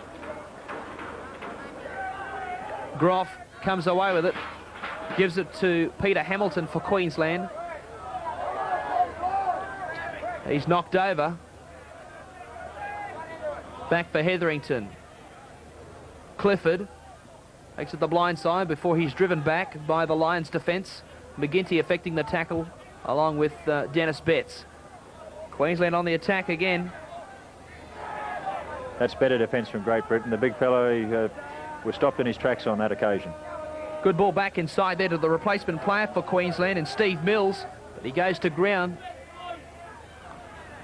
Groff comes away with it. Gives it to Peter Hamilton for Queensland. He's knocked over. Back for Hetherington. Clifford takes it the blind side before he's driven back by the Lions defence. McGinty affecting the tackle along with Dennis Betts. Queensland on the attack again. That's better defence from Great Britain. The big fellow was stopped in his tracks on that occasion. Good ball back inside there to the replacement player for Queensland and Steve Mills. But he goes to ground.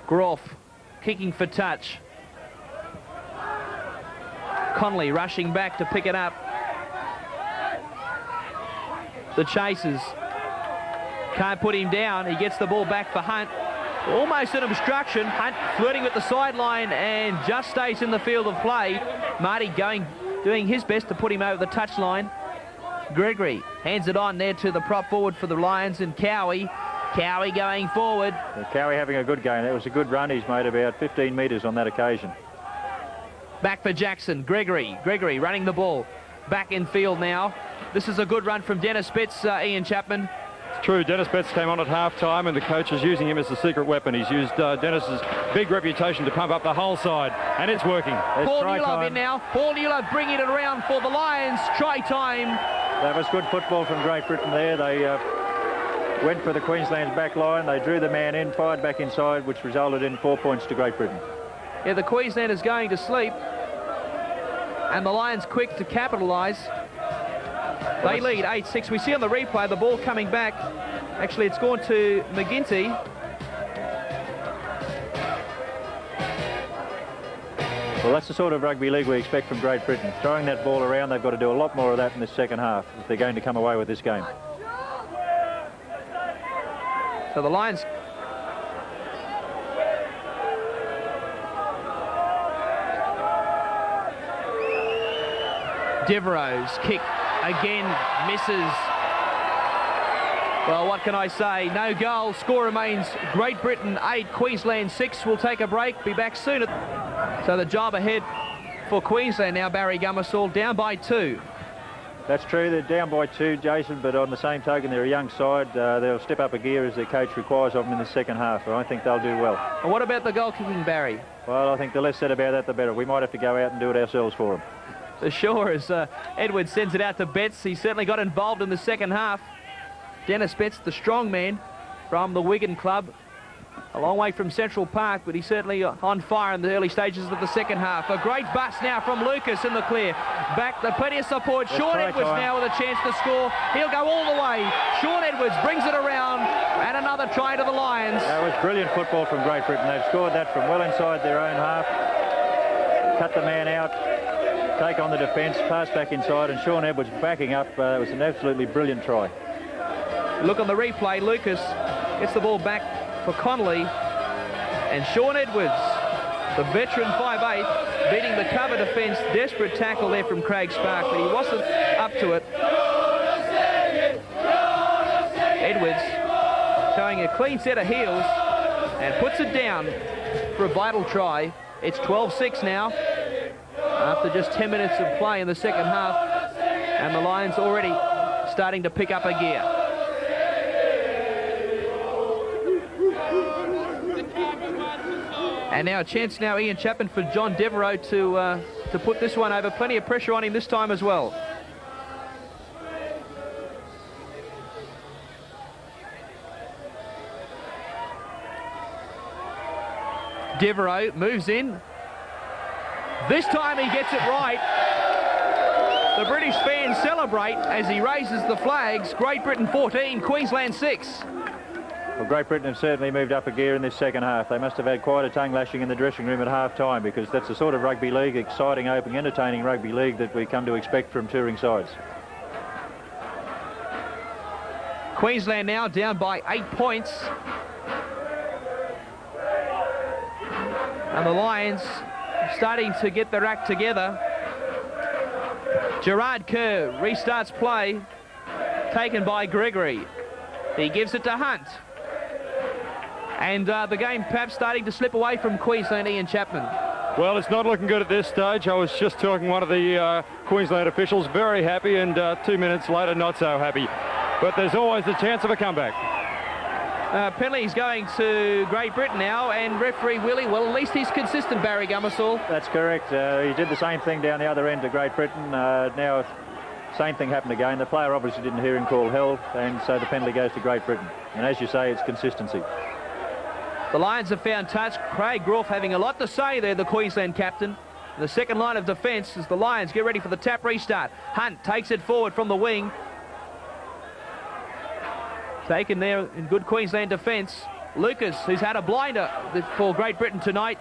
Groff kicking for touch. Connolly rushing back to pick it up. The chasers can't put him down. He gets the ball back for Hunt. Almost an obstruction. Hunt flirting with the sideline and just stays in the field of play. Marty doing his best to put him over the touchline. Gregory hands it on there to the prop forward for the Lions and Cowie. Cowie going forward. Cowie having a good game. That was a good run. He's made about 15 metres on that occasion. Back for Jackson. Gregory running the ball. Back in field now. This is a good run from Dennis Betts, Ian Chapman. It's true, Dennis Betts came on at half-time and the coach is using him as the secret weapon. He's used Dennis's big reputation to pump up the whole side, and it's working. Paul Newlove in now. Paul Newlove bringing it around for the Lions. Try time. That was good football from Great Britain there. They went for the Queensland's back line. They drew the man in, fired back inside, which resulted in 4 points to Great Britain. Yeah, the Queenslanders going to sleep, and the Lions quick to capitalise. They lead 8-6. We see on the replay the ball coming back. Actually, it's gone to McGinty. Well, that's the sort of rugby league we expect from Great Britain. Throwing that ball around, they've got to do a lot more of that in this second half if they're going to come away with this game. So the Lions... Devereaux's kick again misses. Well, what can I say? No goal. Score remains Great Britain 8, Queensland 6. We'll take a break. Be back soon. So the job ahead for Queensland now, Barry Gummersall, down by 2. That's true. They're down by 2, Jason, but on the same token, they're a young side. They'll step up a gear as their coach requires of them in the second half, and I think they'll do well. And what about the goal kicking, Barry? Well, I think the less said about that, the better. We might have to go out and do it ourselves for them. For sure, as Edwards sends it out to Betts. He certainly got involved in the second half. Dennis Betts, the strong man from the Wigan club. A long way from Central Park, but he's certainly on fire in the early stages of the second half. A great bust now from Lucas in the clear. Back, plenty of support. Sean Edwards now with a chance to score. He'll go all the way. Sean Edwards brings it around, and another try to the Lions. That was brilliant football from Great Britain. They've scored that from well inside their own half. Cut the man out. Take on the defence, pass back inside, and Sean Edwards backing up. It was an absolutely brilliant try. Look on the replay. Lucas gets the ball back for Connolly, and Sean Edwards, the veteran 5'8", beating the cover defence. Desperate tackle there from Craig Spark, but he wasn't up to it. Edwards showing a clean set of heels and puts it down for a vital try. It's 12-6 now after just 10 minutes of play in the second half, and the Lions already starting to pick up a gear. And now a chance now, Ian Chapman, for John Devereaux to put this one over. Plenty of pressure on him this time as well. Devereaux moves in. This time he gets it right. The British fans celebrate as he raises the flags. Great Britain 14, Queensland 6. Well, Great Britain have certainly moved up a gear in this second half. They must have had quite a tongue lashing in the dressing room at half-time, because that's the sort of rugby league, exciting, open, entertaining rugby league that we come to expect from touring sides. Queensland now down by 8 points. And the Lions starting to get their act together. Gerard Kerr restarts play, taken by Gregory. He gives it to Hunt. And the game perhaps starting to slip away from Queensland, Ian Chapman. Well, it's not looking good at this stage. I was just talking to one of the Queensland officials, very happy, and 2 minutes later, not so happy. But there's always the chance of a comeback. Penalties going to Great Britain now, and referee Willie, well, at least he's consistent, Barry Gummersall. That's correct. He did the same thing down the other end to Great Britain. Now, same thing happened again. The player obviously didn't hear him call held, and so the penalty goes to Great Britain. And as you say, it's consistency. The Lions have found touch. Craig Groff having a lot to say there, the Queensland captain. The second line of defence as the Lions get ready for the tap restart. Hunt takes it forward from the wing. Taken there in good Queensland defence. Lucas, who's had a blinder for Great Britain tonight,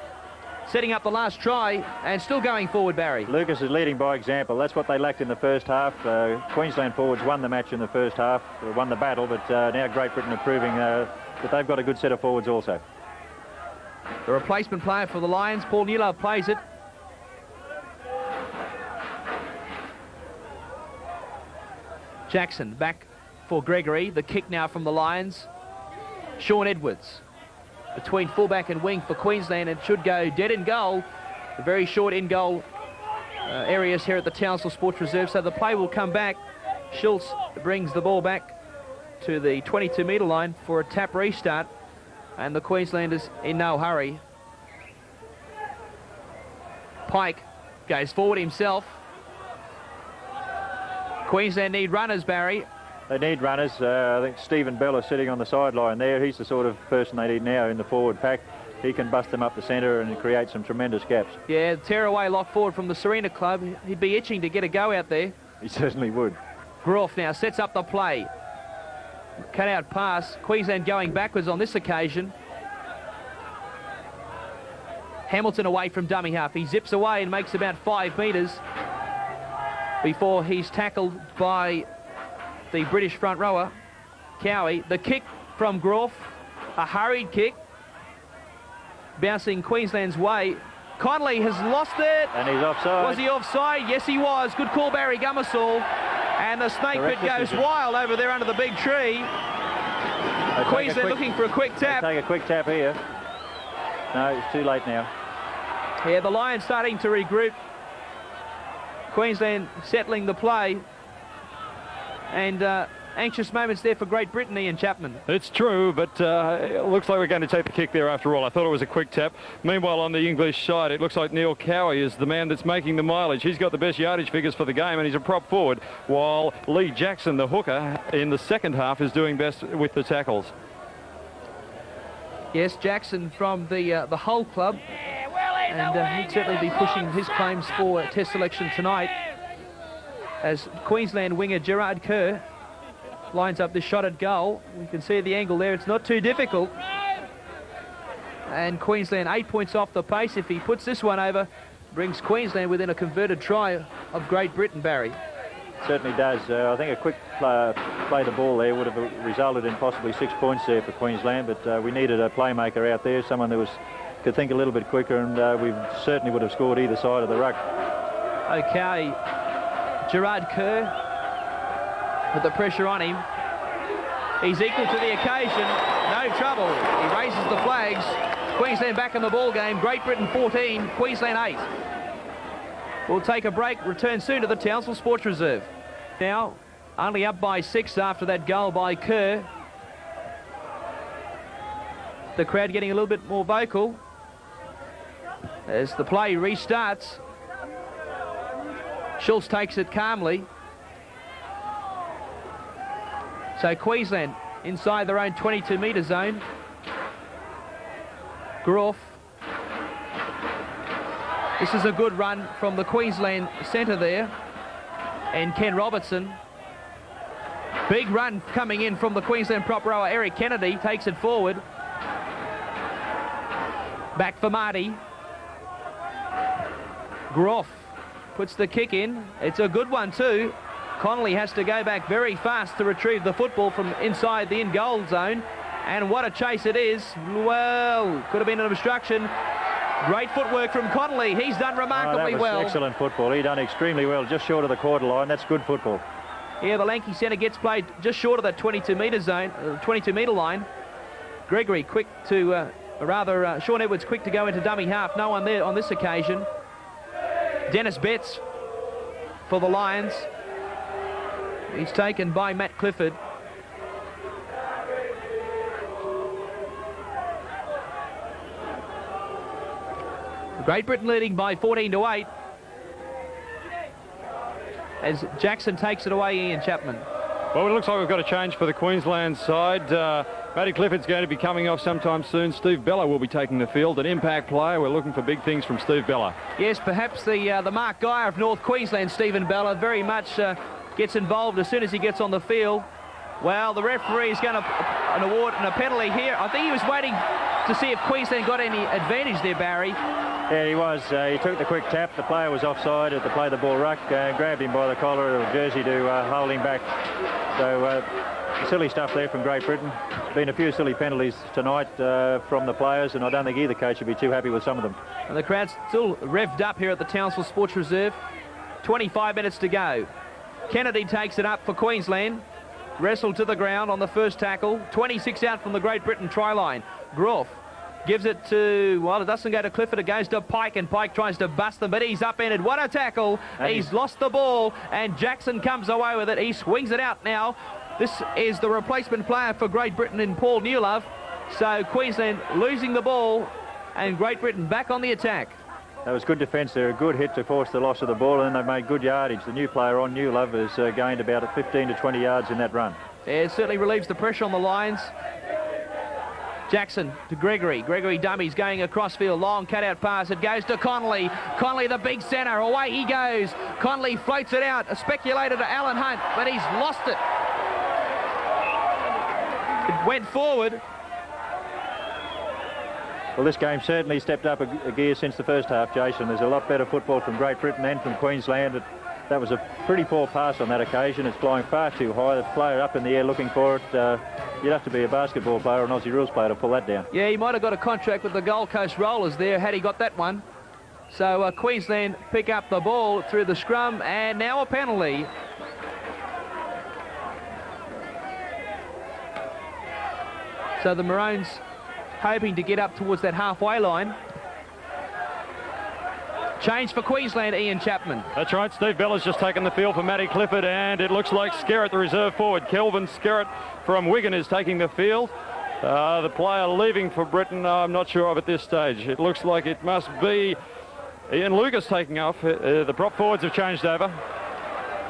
setting up the last try and still going forward, Barry. Lucas is leading by example. That's what they lacked in the first half. Queensland forwards won the match in the first half, won the battle, but now Great Britain are proving that they've got a good set of forwards also. The replacement player for the Lions, Paul Newlove, plays it. Jackson back for Gregory. The kick now from the Lions. Sean Edwards between fullback and wing for Queensland, and should go dead in goal. The very short in goal areas here at the Townsville Sports Reserve, so the play will come back. Schultz brings the ball back to the 22-metre line for a tap restart, and the Queenslanders in no hurry. Pike goes forward himself. Queensland need runners, Barry. They need runners. I think Stephen Bell is sitting on the sideline there. He's the sort of person they need now in the forward pack. He can bust them up the centre and create some tremendous gaps. Yeah, tear-away lock forward from the Serena club. He'd be itching to get a go out there. He certainly would. Groff now sets up the play. Cut-out pass. Queensland going backwards on this occasion. Hamilton away from dummy half. He zips away and makes about 5 metres before he's tackled by the British front rower, Cowie. The kick from Groff, a hurried kick, bouncing Queensland's way. Connolly has lost it. And he's offside. Was he offside? Yes, he was. Good call, Barry Gummersall. And the snake pit goes wild over there under the big tree. Queensland looking for a quick tap. Take a quick tap here. No, it's too late now. Yeah, the Lions starting to regroup. Queensland settling the play. And anxious moments there for Great Britain, Ian Chapman. It's true, but it looks like we're going to take the kick there after all. I thought it was a quick tap. Meanwhile, on the English side, it looks like Neil Cowie is the man that's making the mileage. He's got the best yardage figures for the game, and he's a prop forward, while Lee Jackson, the hooker, in the second half is doing best with the tackles. Yes, Jackson from the Hull club, and he'd certainly be pushing his claims for Test selection tonight, as Queensland winger Gerard Kerr lines up this shot at goal. We can see the angle there. It's not too difficult. And Queensland 8 points off the pace. If he puts this one over, brings Queensland within a converted try of Great Britain, Barry. Certainly does. I think a quick play the ball there would have resulted in possibly 6 points there for Queensland, but we needed a playmaker out there, someone that could think a little bit quicker, and we certainly would have scored either side of the ruck. Okay. Gerard Kerr with the pressure on him. He's equal to the occasion. No trouble. He raises the flags. Queensland back in the ball game. Great Britain 14, Queensland 8. We'll take a break. Return soon to the Townsville Sports Reserve. Now, only up by 6 after that goal by Kerr. The crowd getting a little bit more vocal. as the play restarts. Schultz takes it calmly. So Queensland inside their own 22-metre zone. Groff. This is a good run from the Queensland centre there. And Ken Robertson. Big run coming in from the Queensland prop rower. Eric Kennedy takes it forward. Back for Marty. Groff puts the kick in. It's a good one too. Connolly has to go back very fast to retrieve the football from inside the in-goal zone. And what a chase it is. Well, could have been an obstruction. Great footwork from Connolly. He's done remarkably well. Excellent football. He done extremely well, just short of the quarter line. That's good football. Yeah, the lanky centre gets played just short of that 22-metre zone, 22-metre line. Gregory quick to, Sean Edwards quick to go into dummy half. No one there on this occasion. Dennis Betts for the Lions. He's taken by Matt Clifford. Great Britain leading by 14-8. As Jackson takes it away, Ian Chapman. Well, it looks like we've got a change for the Queensland side. Matty Clifford's going to be coming off sometime soon. Steve Bella will be taking the field. An impact player. We're looking for big things from Steve Bella. Yes, perhaps the Mark Geyer of North Queensland, Stephen Bella, very much gets involved as soon as he gets on the field. Well, the referee is going to award a penalty here. I think he was waiting to see if Queensland got any advantage there, Barry. Yeah, he was. He took the quick tap. The player was offside at the play the ball ruck. Grabbed him by the collar of the jersey to hold him back. So silly stuff there from Great Britain. Been a few silly penalties tonight from the players, and I don't think either coach would be too happy with some of them. And the crowd's still revved up here at the Townsville Sports Reserve. 25 minutes to go. Kennedy takes it up for Queensland. Wrestled to the ground on the first tackle. 26 out from the Great Britain try line. Groff gives it to, well, it doesn't go to Clifford, it goes to Pike, and Pike tries to bust them, but he's upended. What a tackle. He's lost the ball, and Jackson comes away with it. He swings it out now. This is the replacement player for Great Britain in Paul Newlove. So Queensland losing the ball, and Great Britain back on the attack. That was good defence there, a good hit to force the loss of the ball, and they've made good yardage. The new player on Newlove has gained about 15 to 20 yards in that run. Yeah, it certainly relieves the pressure on the Lions. Jackson to Gregory. Gregory dummies going across field. Long cut-out pass. It goes to Connolly. Connolly, the big centre. Away he goes. Connolly floats it out. A speculator to Alan Hunt, but he's lost it. It went forward. Well, this game certainly stepped up a gear since the first half, Jason. There's a lot better football from Great Britain and from Queensland. That was a pretty poor pass on that occasion. It's flying far too high. The player up in the air looking for it. You'd have to be a basketball player or an Aussie rules player to pull that down. Yeah, he might have got a contract with the Gold Coast Rollers there had he got that one. So Queensland pick up the ball through the scrum, and now a penalty. So the Maroons hoping to get up towards that halfway line. Change for Queensland, Ian Chapman. That's right, Steve Bella's just taken the field for Matty Clifford, and it looks like Skerritt, the reserve forward. Kelvin Skerritt from Wigan is taking the field. The player leaving for Britain, I'm not sure of at this stage. It looks like it must be Ian Lucas taking off. The prop forwards have changed over.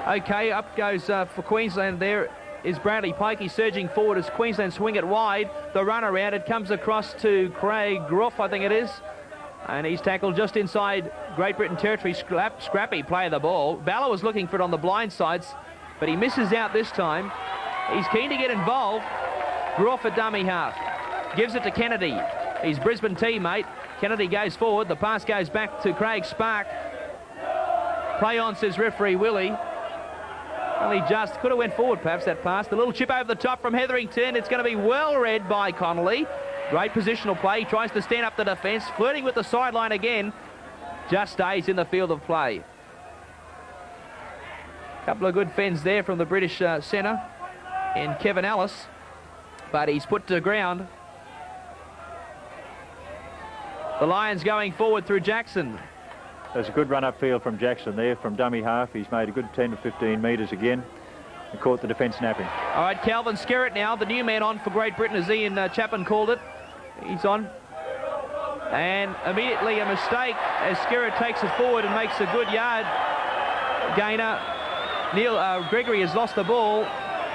Okay, up goes for Queensland there is Bradley Pike. He's surging forward as Queensland swing it wide. The run around, it comes across to Craig Groff, I think it is. And he's tackled just inside Great Britain territory. Scrappy play of the ball. Balla was looking for it on the blind sides, but he misses out this time. He's keen to get involved. Groff at dummy half. Gives it to Kennedy. He's Brisbane teammate. Kennedy goes forward. The pass goes back to Craig Spark. Play on, says referee Willie. Only just could have went forward, perhaps, that pass. The little chip over the top from Hetherington. It's going to be well read by Connolly. Great positional play. He tries to stand up the defence. Flirting with the sideline again. Just stays in the field of play. Couple of good fends there from the British centre and Kevin Ellis. But he's put to the ground. The Lions going forward through Jackson. There's a good run upfield from Jackson there from dummy half. He's made a good 10 to 15 metres again and caught the defence napping. All right, Calvin Skerritt now, the new man on for Great Britain, as Ian Chapman called it. He's on. And immediately a mistake as Skerritt takes it forward and makes a good yard gainer. Gregory has lost the ball.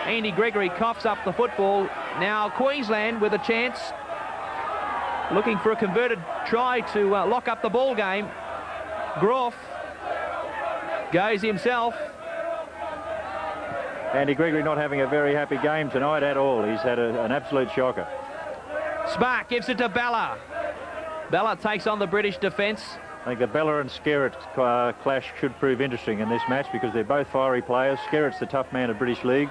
Andy Gregory coughs up the football. Now Queensland with a chance, looking for a converted try to lock up the ball game. Groff goes himself. Andy Gregory not having a very happy game tonight at all. He's had an absolute shocker. Spark gives it to Bella. Bella takes on the British defence. I think the Bella and Skerritt clash should prove interesting in this match because they're both fiery players. Skerritt's the tough man of British League,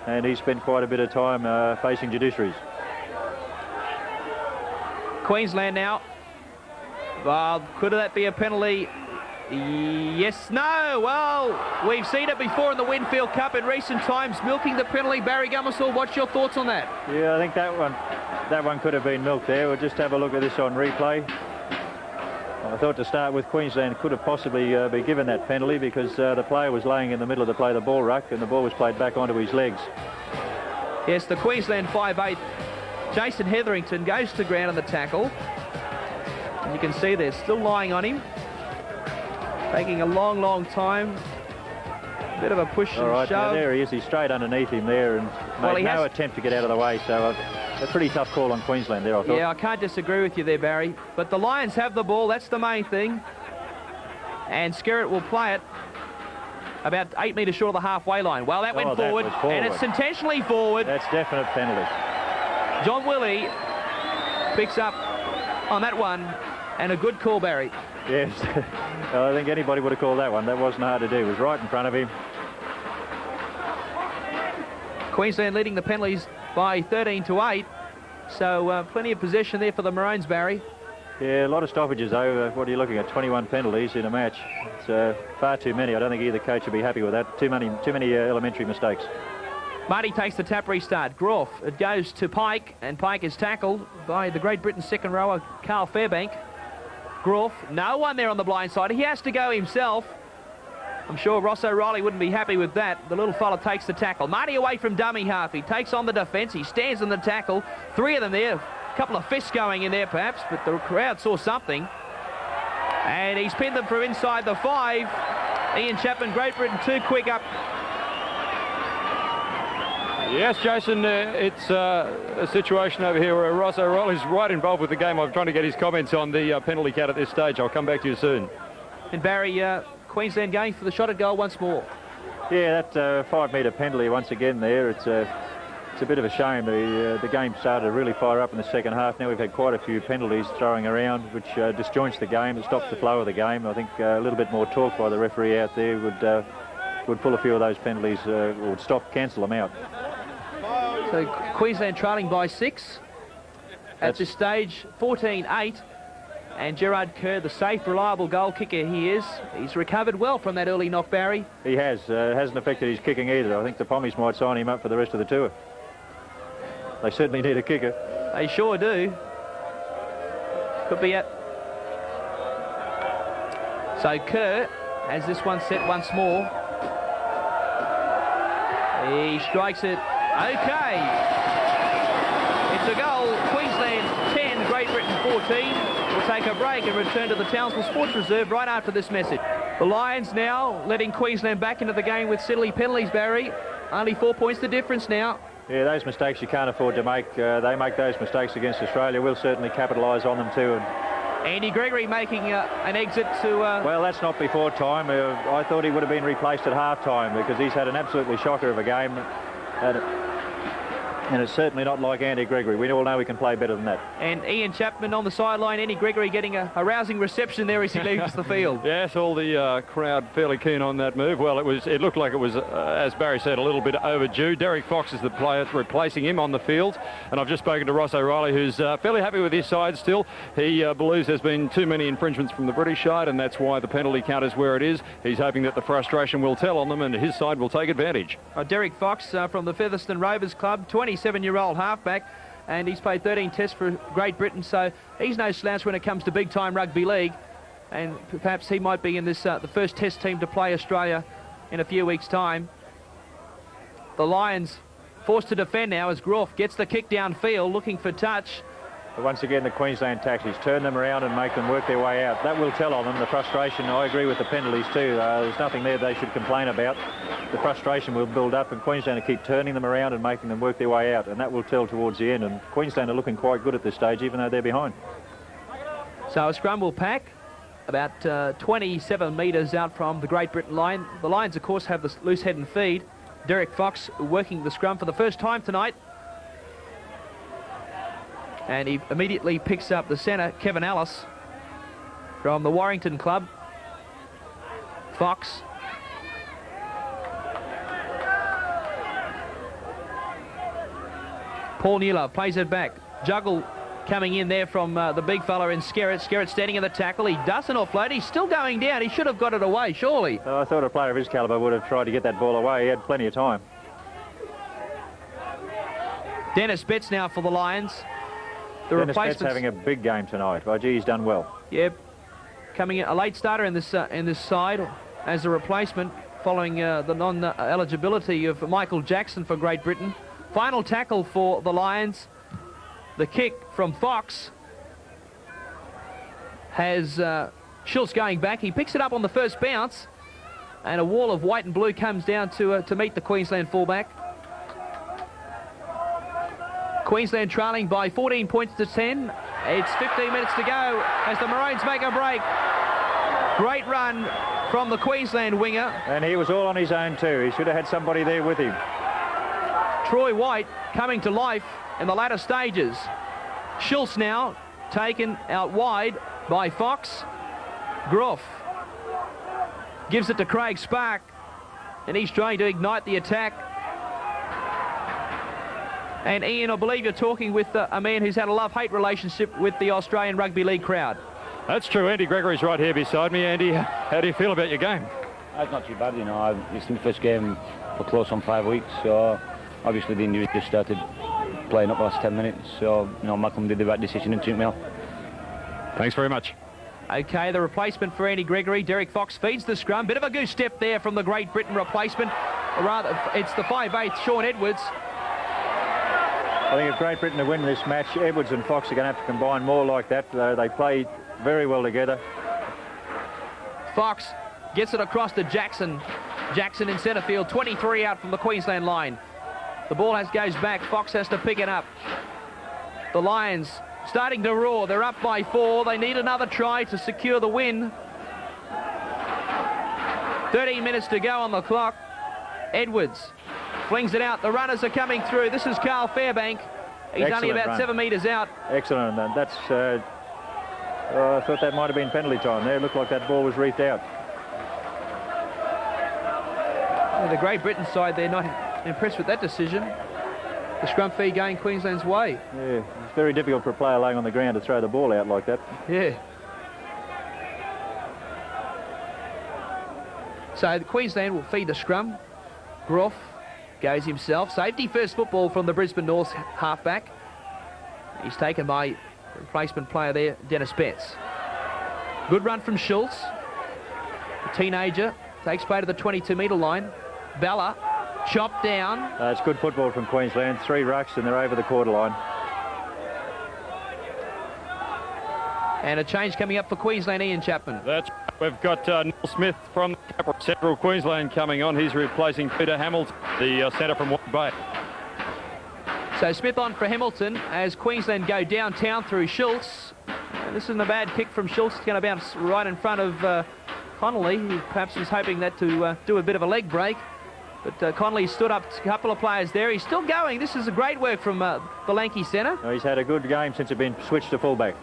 and he spent quite a bit of time facing judiciaries. Queensland now. Could that be a penalty? Yes, no. Well, we've seen it before in the Winfield Cup in recent times, milking the penalty. Barry Gummersall, what's your thoughts on that? Yeah, I think that one could have been milked there. We'll just have a look at this on replay. I thought to start with, Queensland could have possibly been given that penalty because the player was laying in the middle of the play the ball ruck and the ball was played back onto his legs. Yes, the Queensland 5'8", Jason Hetherington goes to ground on the tackle. And you can see they're still lying on him. Taking a long, long time. Bit of a push and shove. All right, now there he is. He's straight underneath him there and made no attempt to get out of the way. So a pretty tough call on Queensland there, I thought. Yeah, I can't disagree with you there, Barry. But the Lions have the ball. That's the main thing. And Skerritt will play it about 8 metres short of the halfway line. Well, that went forward, and it's intentionally forward. That's definite penalty. John Willie picks up on that one, and a good call, Barry. Yes, I think anybody would have called that one. That wasn't hard to do. It was right in front of him. Queensland leading the penalties by 13-8. So plenty of possession there for the Maroons, Barry. Yeah, a lot of stoppages though. What are you looking at? 21 penalties in a match. It's far too many. I don't think either coach would be happy with that. Too many elementary mistakes. Marty takes the tap restart. Groff, it goes to Pike, and Pike is tackled by the Great Britain second rower, Carl Fairbank. Groff, no one there on the blind side. He has to go himself. I'm sure Ross O'Reilly wouldn't be happy with that. The little fella takes the tackle. Marty away from dummy half. He takes on the defence. He stands in the tackle. 3 of them there. A couple of fists going in there perhaps, but the crowd saw something. And he's pinned them from inside the 5. Ian Chapman, Great Britain, too quick up. Yes, Jason, it's a situation over here where Ross O'Reilly's right involved with the game. I'm trying to get his comments on the penalty count at this stage. I'll come back to you soon. And Barry, Queensland going for the shot at goal once more. Yeah, that 5-metre penalty once again there. It's a bit of a shame. The game started to really fire up in the second half. Now we've had quite a few penalties throwing around, which disjoints the game. It stops the flow of the game. I think a little bit more talk by the referee out there would pull a few of those penalties, or would cancel them out. So Queensland trailing by 6 at this stage, 14-8. And Gerard Kerr, the safe, reliable goal kicker he is, he's recovered well from that early knock, Barry. He has. Hasn't affected his kicking either. I think the Pommies might sign him up for the rest of the tour. They certainly need a kicker. They sure do. Could be it. So Kerr has this one set once more. He strikes it. Okay. It's a goal. Queensland 10, Great Britain 14. We'll take a break and return to the Townsville Sports Reserve right after this message. The Lions now letting Queensland back into the game with silly penalties, Barry. Only 4 points the difference now. Yeah, those mistakes you can't afford to make. They make those mistakes against Australia. We'll certainly capitalise on them too. Andy Gregory making an exit to... Well, that's not before time. I thought he would have been replaced at half-time because he's had an absolutely shocker of a game. And it's certainly not like Andy Gregory. We all know he can play better than that. And Ian Chapman on the sideline. Andy Gregory getting a rousing reception there as he leaves the field. Yes, all the crowd fairly keen on that move. Well, it looked like it was, as Barry said, a little bit overdue. Derek Fox is the player replacing him on the field. And I've just spoken to Ross O'Reilly, who's fairly happy with his side still. He believes there's been too many infringements from the British side, and that's why the penalty count is where it is. He's hoping that the frustration will tell on them and his side will take advantage. Derek Fox from the Featherston Rovers Club, 27-year-old halfback, and he's played 13 tests for Great Britain, so he's no slouch when it comes to big-time rugby league, and perhaps he might be in this the first test team to play Australia in a few weeks' time. The Lions forced to defend now as Groff gets the kick downfield, looking for touch. But once again, the Queensland taxis turn them around and make them work their way out. That will tell on them. The frustration, I agree with the penalties too. There's nothing there they should complain about. The frustration will build up, and Queensland will keep turning them around and making them work their way out, and that will tell towards the end. And Queensland are looking quite good at this stage, even though they're behind. So a scrum will pack about 27 metres out from the Great Britain line. The Lions, of course, have the loose head and feed. Derek Fox working the scrum for the first time tonight. And he immediately picks up the centre, Kevin Ellis, from the Warrington club. Fox. Paul Newlove plays it back. Juggle coming in there from the big fella in Skerritt. Skerritt standing in the tackle. He doesn't offload. He's still going down. He should have got it away, surely. I thought a player of his calibre would have tried to get that ball away. He had plenty of time. Dennis Betts now for the Lions. Dennis Betts having a big game tonight. Oh, gee, he's done well. Yep. Coming in, a late starter in this side as a replacement following the non-eligibility of Michael Jackson for Great Britain. Final tackle for the Lions. The kick from Fox has Schultz going back. He picks it up on the first bounce, and a wall of white and blue comes down to meet the Queensland fullback. Queensland trailing by 14 points to 10. It's 15 minutes to go as the Maroons make a break. Great run from the Queensland winger. And he was all on his own too. He should have had somebody there with him. Troy White coming to life in the latter stages. Schultz now taken out wide by Fox. Groff gives it to Craig Spark, and he's trying to ignite the attack. And Ian, I believe you're talking with a man who's had a love-hate relationship with the Australian Rugby League crowd. That's true. Andy Gregory's right here beside me. Andy, how do you feel about your game? It's not too bad, you know. It's my first game for close on 5 weeks, so obviously the injuries just started playing up the last 10 minutes, so, you know, Malcolm did the right decision and took me off. Thanks very much. Okay, the replacement for Andy Gregory. Derek Fox feeds the scrum. Bit of a goose step there from the Great Britain replacement. Or rather, it's the 5'8", Sean Edwards. I think if Great Britain to win this match, Edwards and Fox are going to have to combine more like that. They play very well together. Fox gets it across to Jackson. Jackson in centre field, 23 out from the Queensland line. The ball goes back. Fox has to pick it up. The Lions starting to roar. They're up by 4. They need another try to secure the win. 13 minutes to go on the clock. Edwards flings it out. The runners are coming through. This is Carl Fairbank. He's Excellent only about run. 7 metres out. Excellent. And that's. I thought that might have been penalty time there. It looked like that ball was reefed out. The Great Britain side, they're not impressed with that decision. The scrum feed going Queensland's way. Yeah, it's very difficult for a player laying on the ground to throw the ball out like that. Yeah. So the Queensland will feed the scrum. Groff goes himself. Safety first football from the Brisbane North halfback. He's taken by the replacement player there, Dennis Betts. Good run from Schultz. The teenager takes play to the 22-metre line. Bella chopped down. It's good football from Queensland. 3 rucks and they're over the quarter line. And a change coming up for Queensland, Ian Chapman. We've got Neil Smith from Central Queensland coming on. He's replacing Peter Hamilton, the centre from Wayne Bay. So Smith on for Hamilton as Queensland go downtown through Schultz. And this isn't a bad kick from Schultz. It's going to bounce right in front of Connolly, who perhaps was hoping that to do a bit of a leg break. But Connolly stood up a couple of players there. He's still going. This is a great work from the lanky centre. He's had a good game since he's been switched to fullback.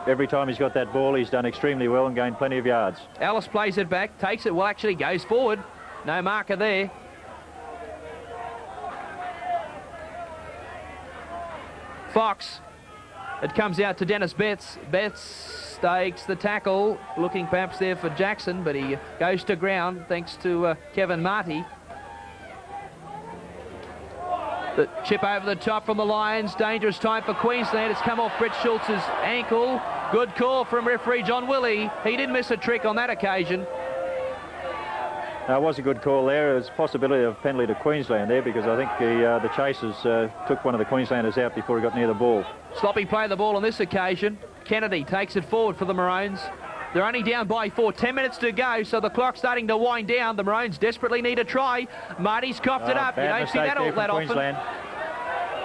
Every time he's got that ball, he's done extremely well and gained plenty of yards. Ellis plays it back, takes it, well, actually goes forward. No marker there. Fox. It comes out to Dennis Betts. Betts takes the tackle, looking perhaps there for Jackson, but he goes to ground thanks to Kevin Marty. The chip over the top from the Lions. Dangerous time for Queensland. It's come off Brett Schultz's ankle. Good call from referee John Willey. He didn't miss a trick on that occasion. It was a good call there. There's a possibility of penalty to Queensland there because I think the chasers took one of the Queenslanders out before he got near the ball. Sloppy play of the ball on this occasion. Kennedy takes it forward for the Maroons. They're only down by 4. 10 minutes to go, so the clock's starting to wind down. The Maroons desperately need a try. Marty's coughed it up. You don't see that all that often. Queensland.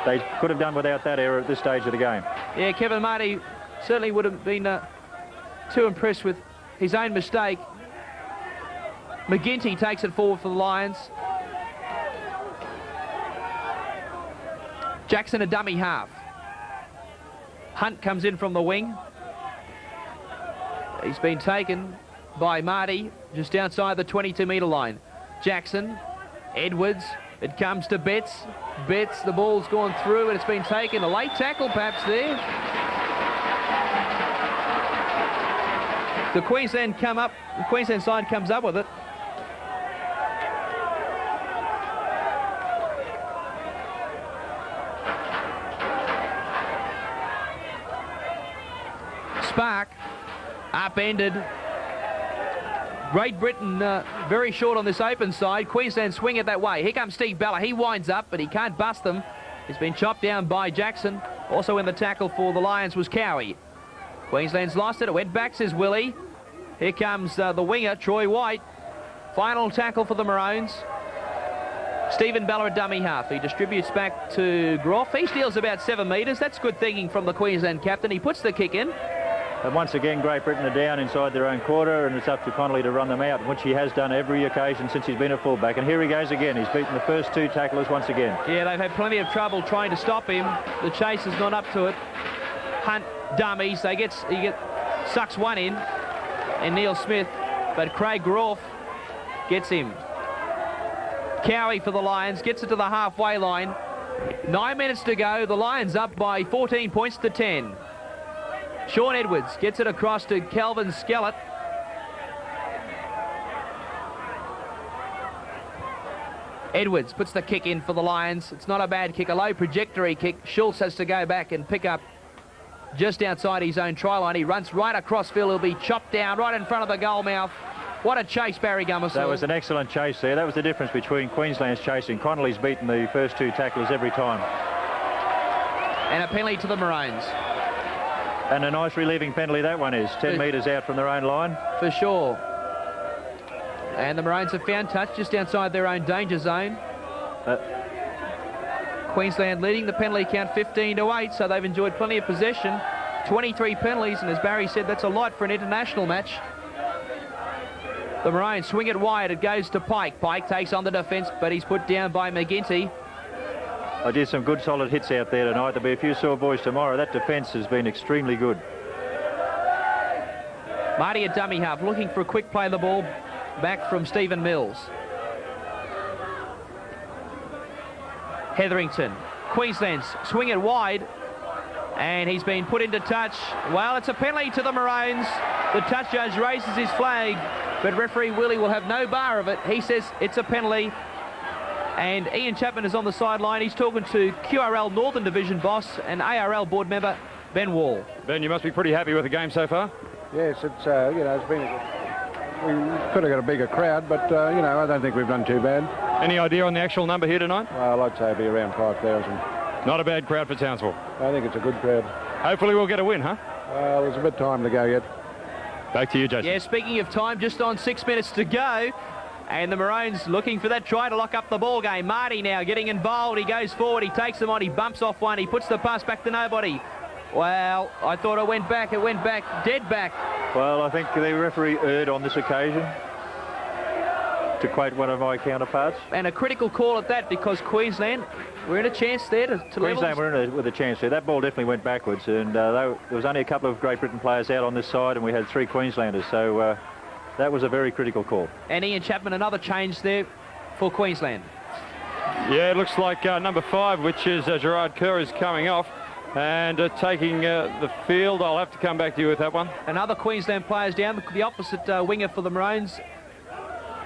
They could have done without that error at this stage of the game. Yeah, Kevin Marty certainly would have been too impressed with his own mistake. McGinty takes it forward for the Lions. Jackson a dummy half. Hunt comes in from the wing. He's been taken by Marty just outside the 22-metre line. Jackson, Edwards, it comes to Betts. Betts, the ball's gone through and it's been taken. A late tackle perhaps there. The Queensland side comes up with it. Spark, upended. Great Britain very short on this open side. Queensland swing it that way. Here comes Steve Bella. He winds up, but he can't bust them. He's been chopped down by Jackson. Also in the tackle for the Lions was Cowie. Queensland's lost it. It went back, says Willie. Here comes the winger, Troy White. Final tackle for the Maroons. Stephen Bella a dummy half. He distributes back to Groff. He steals about 7 metres. That's good thinking from the Queensland captain. He puts the kick in. And once again, Great Britain are down inside their own quarter, and it's up to Connolly to run them out, which he has done every occasion since he's been a fullback. And here he goes again. He's beaten the first 2 tacklers once again. Yeah, they've had plenty of trouble trying to stop him. The chase has gone up to it. Hunt dummies. He sucks one in, and Neil Smith, but Craig Groff gets him. Cowie for the Lions gets it to the halfway line. 9 minutes to go. The Lions up by 14 points to 10. Sean Edwards gets it across to Calvin Skellett. Edwards puts the kick in for the Lions. It's not a bad kick, a low trajectory kick. Schultz has to go back and pick up just outside his own try line. He runs right across field. He'll be chopped down right in front of the goal mouth. What a chase, Barry Gummerson. That was an excellent chase there. That was the difference between Queensland's chasing. Connolly's beaten the first 2 tacklers every time. And a penalty to the Maroons. And a nice relieving penalty that one is. 10 metres out from their own line. For sure. And the Maroons have found touch just outside their own danger zone. Queensland leading the penalty count 15-8, so they've enjoyed plenty of possession. 23 penalties, and as Barry said, that's a lot for an international match. The Maroons swing it wide. It goes to Pike. Pike takes on the defence, but he's put down by McGinty. I did some good solid hits out there tonight. There'll be a few sore boys tomorrow. That defence has been extremely good. Marty a dummy half, looking for a quick play of the ball back from Stephen Mills. Hetherington. Queensland's swing it wide, and he's been put into touch. Well, it's a penalty to the Maroons. The touch judge raises his flag, but referee Willie will have no bar of it. He says it's a penalty. And Ian Chapman is on the sideline. He's talking to QRL Northern Division boss and ARL board member Ben Wall. Ben, you must be pretty happy with the game so far. Yes, it's it's been. We could have got a bigger crowd, but I don't think we've done too bad. Any idea on the actual number here tonight? Well, I'd say it'd be around 5,000. Not a bad crowd for Townsville. I think it's a good crowd. Hopefully we'll get a win, huh? Well, there's a bit of time to go yet. Back to you, Jason. Yeah, speaking of time, just on 6 minutes to go. And the Maroons looking for that try to lock up the ball game. Marty now getting involved. He goes forward. He takes them on. He bumps off one. He puts the pass back to nobody. Well, I thought it went back. It went back, dead back. Well, I think the referee erred on this occasion, to quote one of my counterparts. And a critical call at that, because Queensland were in a chance there to Queensland were with a chance there. That ball definitely went backwards, and there was only a couple of Great Britain players out on this side, and we had 3 Queenslanders. So that was a very critical call. And Ian Chapman, another change there for Queensland. Yeah, it looks like number 5, which is Gerard Kerr, is coming off and taking the field. I'll have to come back to you with that one. Another Queensland player's down, the opposite winger for the Maroons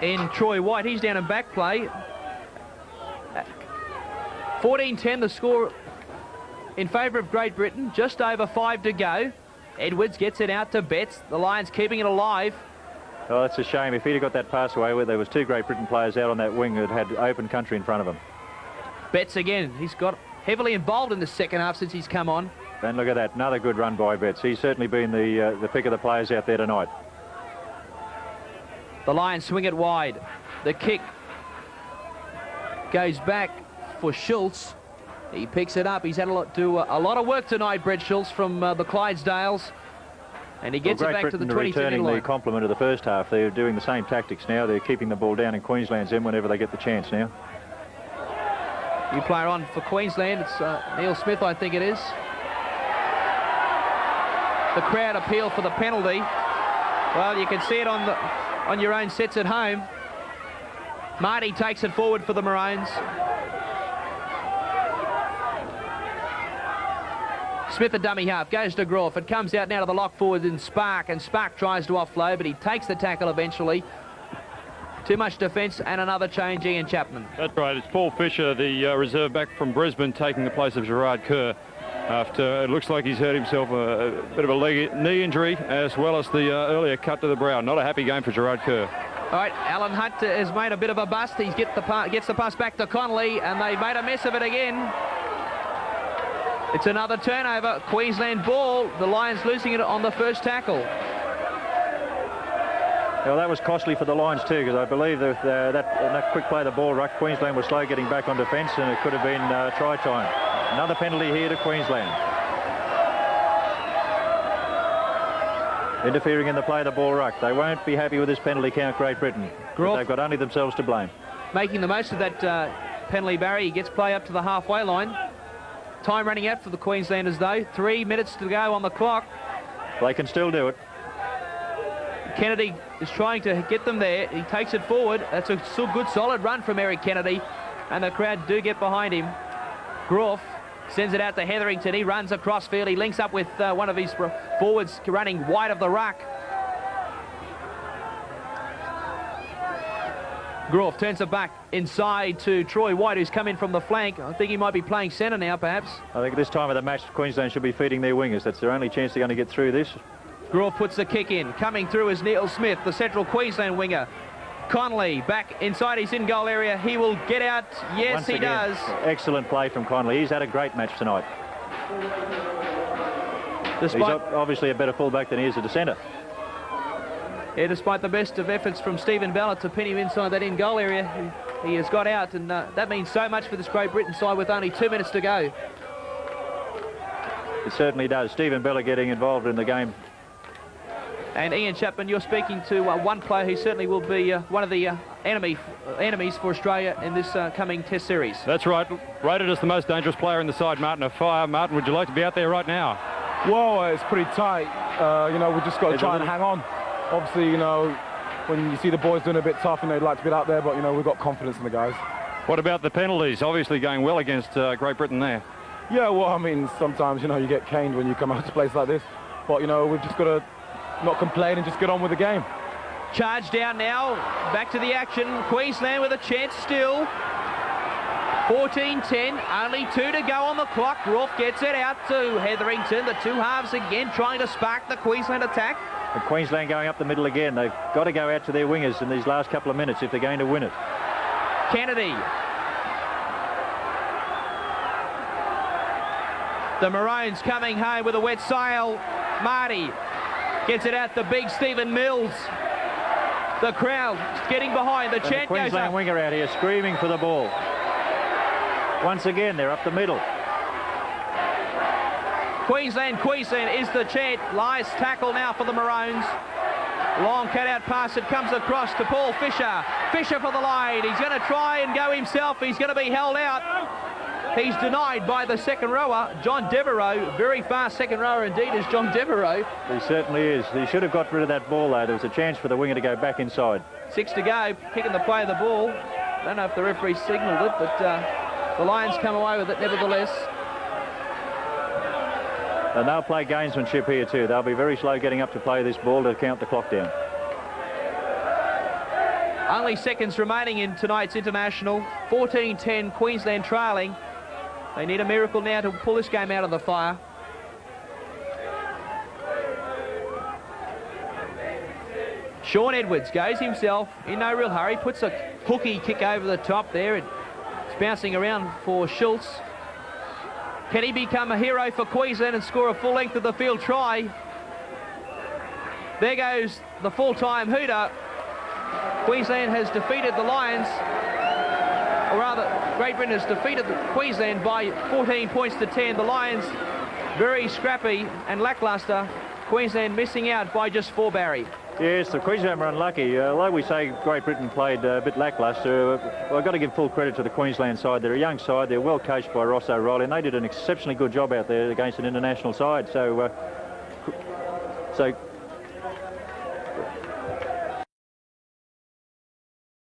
in Troy White. He's down in back play. 14-10 the score in favour of Great Britain. Just over 5 to go. Edwards gets it out to Betts. The Lions keeping it alive. Oh, that's a shame. If he'd have got that pass away where there was 2 Great Britain players out on that wing that had open country in front of him. Betts again. He's got heavily involved in the second half since he's come on. And look at that, another good run by Betts. He's certainly been the pick of the players out there tonight. The Lions swing it wide. The kick goes back for Schultz. He picks it up. He's had a lot of work tonight, Brett Schultz, from the Clydesdales. And he gets it back to the 22nd returning line. the complement of the first half. They're doing the same tactics now. They're keeping the ball down in Queensland's end whenever they get the chance now. New player on for Queensland. It's Neil Smith, I think it is. The crowd appeal for the penalty. Well, you can see it on your own sets at home. Marty takes it forward for the Maroons. Smith, a dummy half, goes to Groff. It comes out now to the lock forward in Spark, and Spark tries to offload, but he takes the tackle eventually. Too much defence, and another change, Ian Chapman. That's right. It's Paul Fisher, the reserve back from Brisbane, taking the place of Gerard Kerr after it looks like he's hurt himself a bit of a knee injury, as well as the earlier cut to the brow. Not a happy game for Gerard Kerr. All right, Alan Hunt has made a bit of a bust. He gets the pass back to Connolly, and they made a mess of it again. It's another turnover. Queensland ball. The Lions losing it on the first tackle. Well, that was costly for the Lions too, because I believe that quick play, the ball ruck, Queensland was slow getting back on defence, and it could have been try time. Another penalty here to Queensland. Interfering in the play, the ball ruck. They won't be happy with this penalty count, Great Britain. They've got only themselves to blame. Making the most of that penalty, Barry. He gets play up to the halfway line. Time running out for the Queenslanders, though. 3 minutes to go on the clock. They can still do it. Kennedy is trying to get them there. He takes it forward. That's a good, solid run from Eric Kennedy. And the crowd do get behind him. Groff sends it out to Hetherington. He runs across field. He links up with one of his forwards running wide of the ruck. Groff turns it back inside to Troy White, who's come in from the flank. I think he might be playing centre now, perhaps. I think at this time of the match, Queensland should be feeding their wingers. That's their only chance they're going to get through this. Groff puts the kick in. Coming through is Neil Smith, the central Queensland winger. Connolly back inside his in-goal area. He will get out. Yes, Once he again, does. Excellent play from Connolly. He's had a great match tonight. He's obviously a better fullback than he is at the centre. Yeah, despite the best of efforts from Stephen Ballard to pin him inside that in-goal area, he has got out, and that means so much for this Great Britain side with only 2 minutes to go. It certainly does. Stephen Ballard getting involved in the game. And Ian Chapman, you're speaking to one player who certainly will be one of the enemies for Australia in this coming Test series. That's right. Rated as the most dangerous player in the side, Martin Afire. Martin, would you like to be out there right now? Well, it's pretty tight. You know, we've just got to try and hang on. Obviously, you know, when you see the boys doing a bit tough, and they'd like to be out there, but, you know, we've got confidence in the guys. What about the penalties? Obviously going well against Great Britain there. Yeah, well, I mean, sometimes, you know, you get caned when you come out to places like this. But, you know, we've just got to not complain and just get on with the game. Charge down now. Back to the action. Queensland with a chance still. 14-10, only 2 to go on the clock. Groff gets it out to Hetherington. The two halves again trying to spark the Queensland attack. And Queensland going up the middle again. They've got to go out to their wingers in these last couple of minutes if they're going to win it. Kennedy. The Maroons coming home with a wet sail. Marty gets it out to big Stephen Mills. The crowd getting behind. The chant goes up. Queensland winger out here screaming for the ball. Once again, they're up the middle. Queensland is the chant. Nice tackle now for the Maroons. Long cut-out pass. It comes across to Paul Fisher. Fisher for the line. He's going to try and go himself. He's going to be held out. He's denied by the second rower, John Devereaux. Very fast second rower indeed is John Devereaux. He certainly is. He should have got rid of that ball, though. There was a chance for the winger to go back inside. 6 to go. Picking the play of the ball. Don't know if the referee signalled it, but the Lions come away with it nevertheless. And they'll play gamesmanship here too. They'll be very slow getting up to play this ball to count the clock down. Only seconds remaining in tonight's international. 14-10, Queensland trailing. They need a miracle now to pull this game out of the fire. Sean Edwards goes himself in no real hurry, puts a hooky kick over the top there. It's bouncing around for Schultz. Can he become a hero for Queensland and score a full length of the field try? There goes the full-time hooter. Queensland has defeated the Lions, or rather, Great Britain has defeated Queensland by 14 points to 10. The Lions very scrappy and lacklustre. Queensland missing out by just 4, Barry. Yes, the Queensland were unlucky. Although we say Great Britain played a bit lacklustre, well, I've got to give full credit to the Queensland side. They're a young side, they're well coached by Ross O'Reilly, and they did an exceptionally good job out there against an international side. So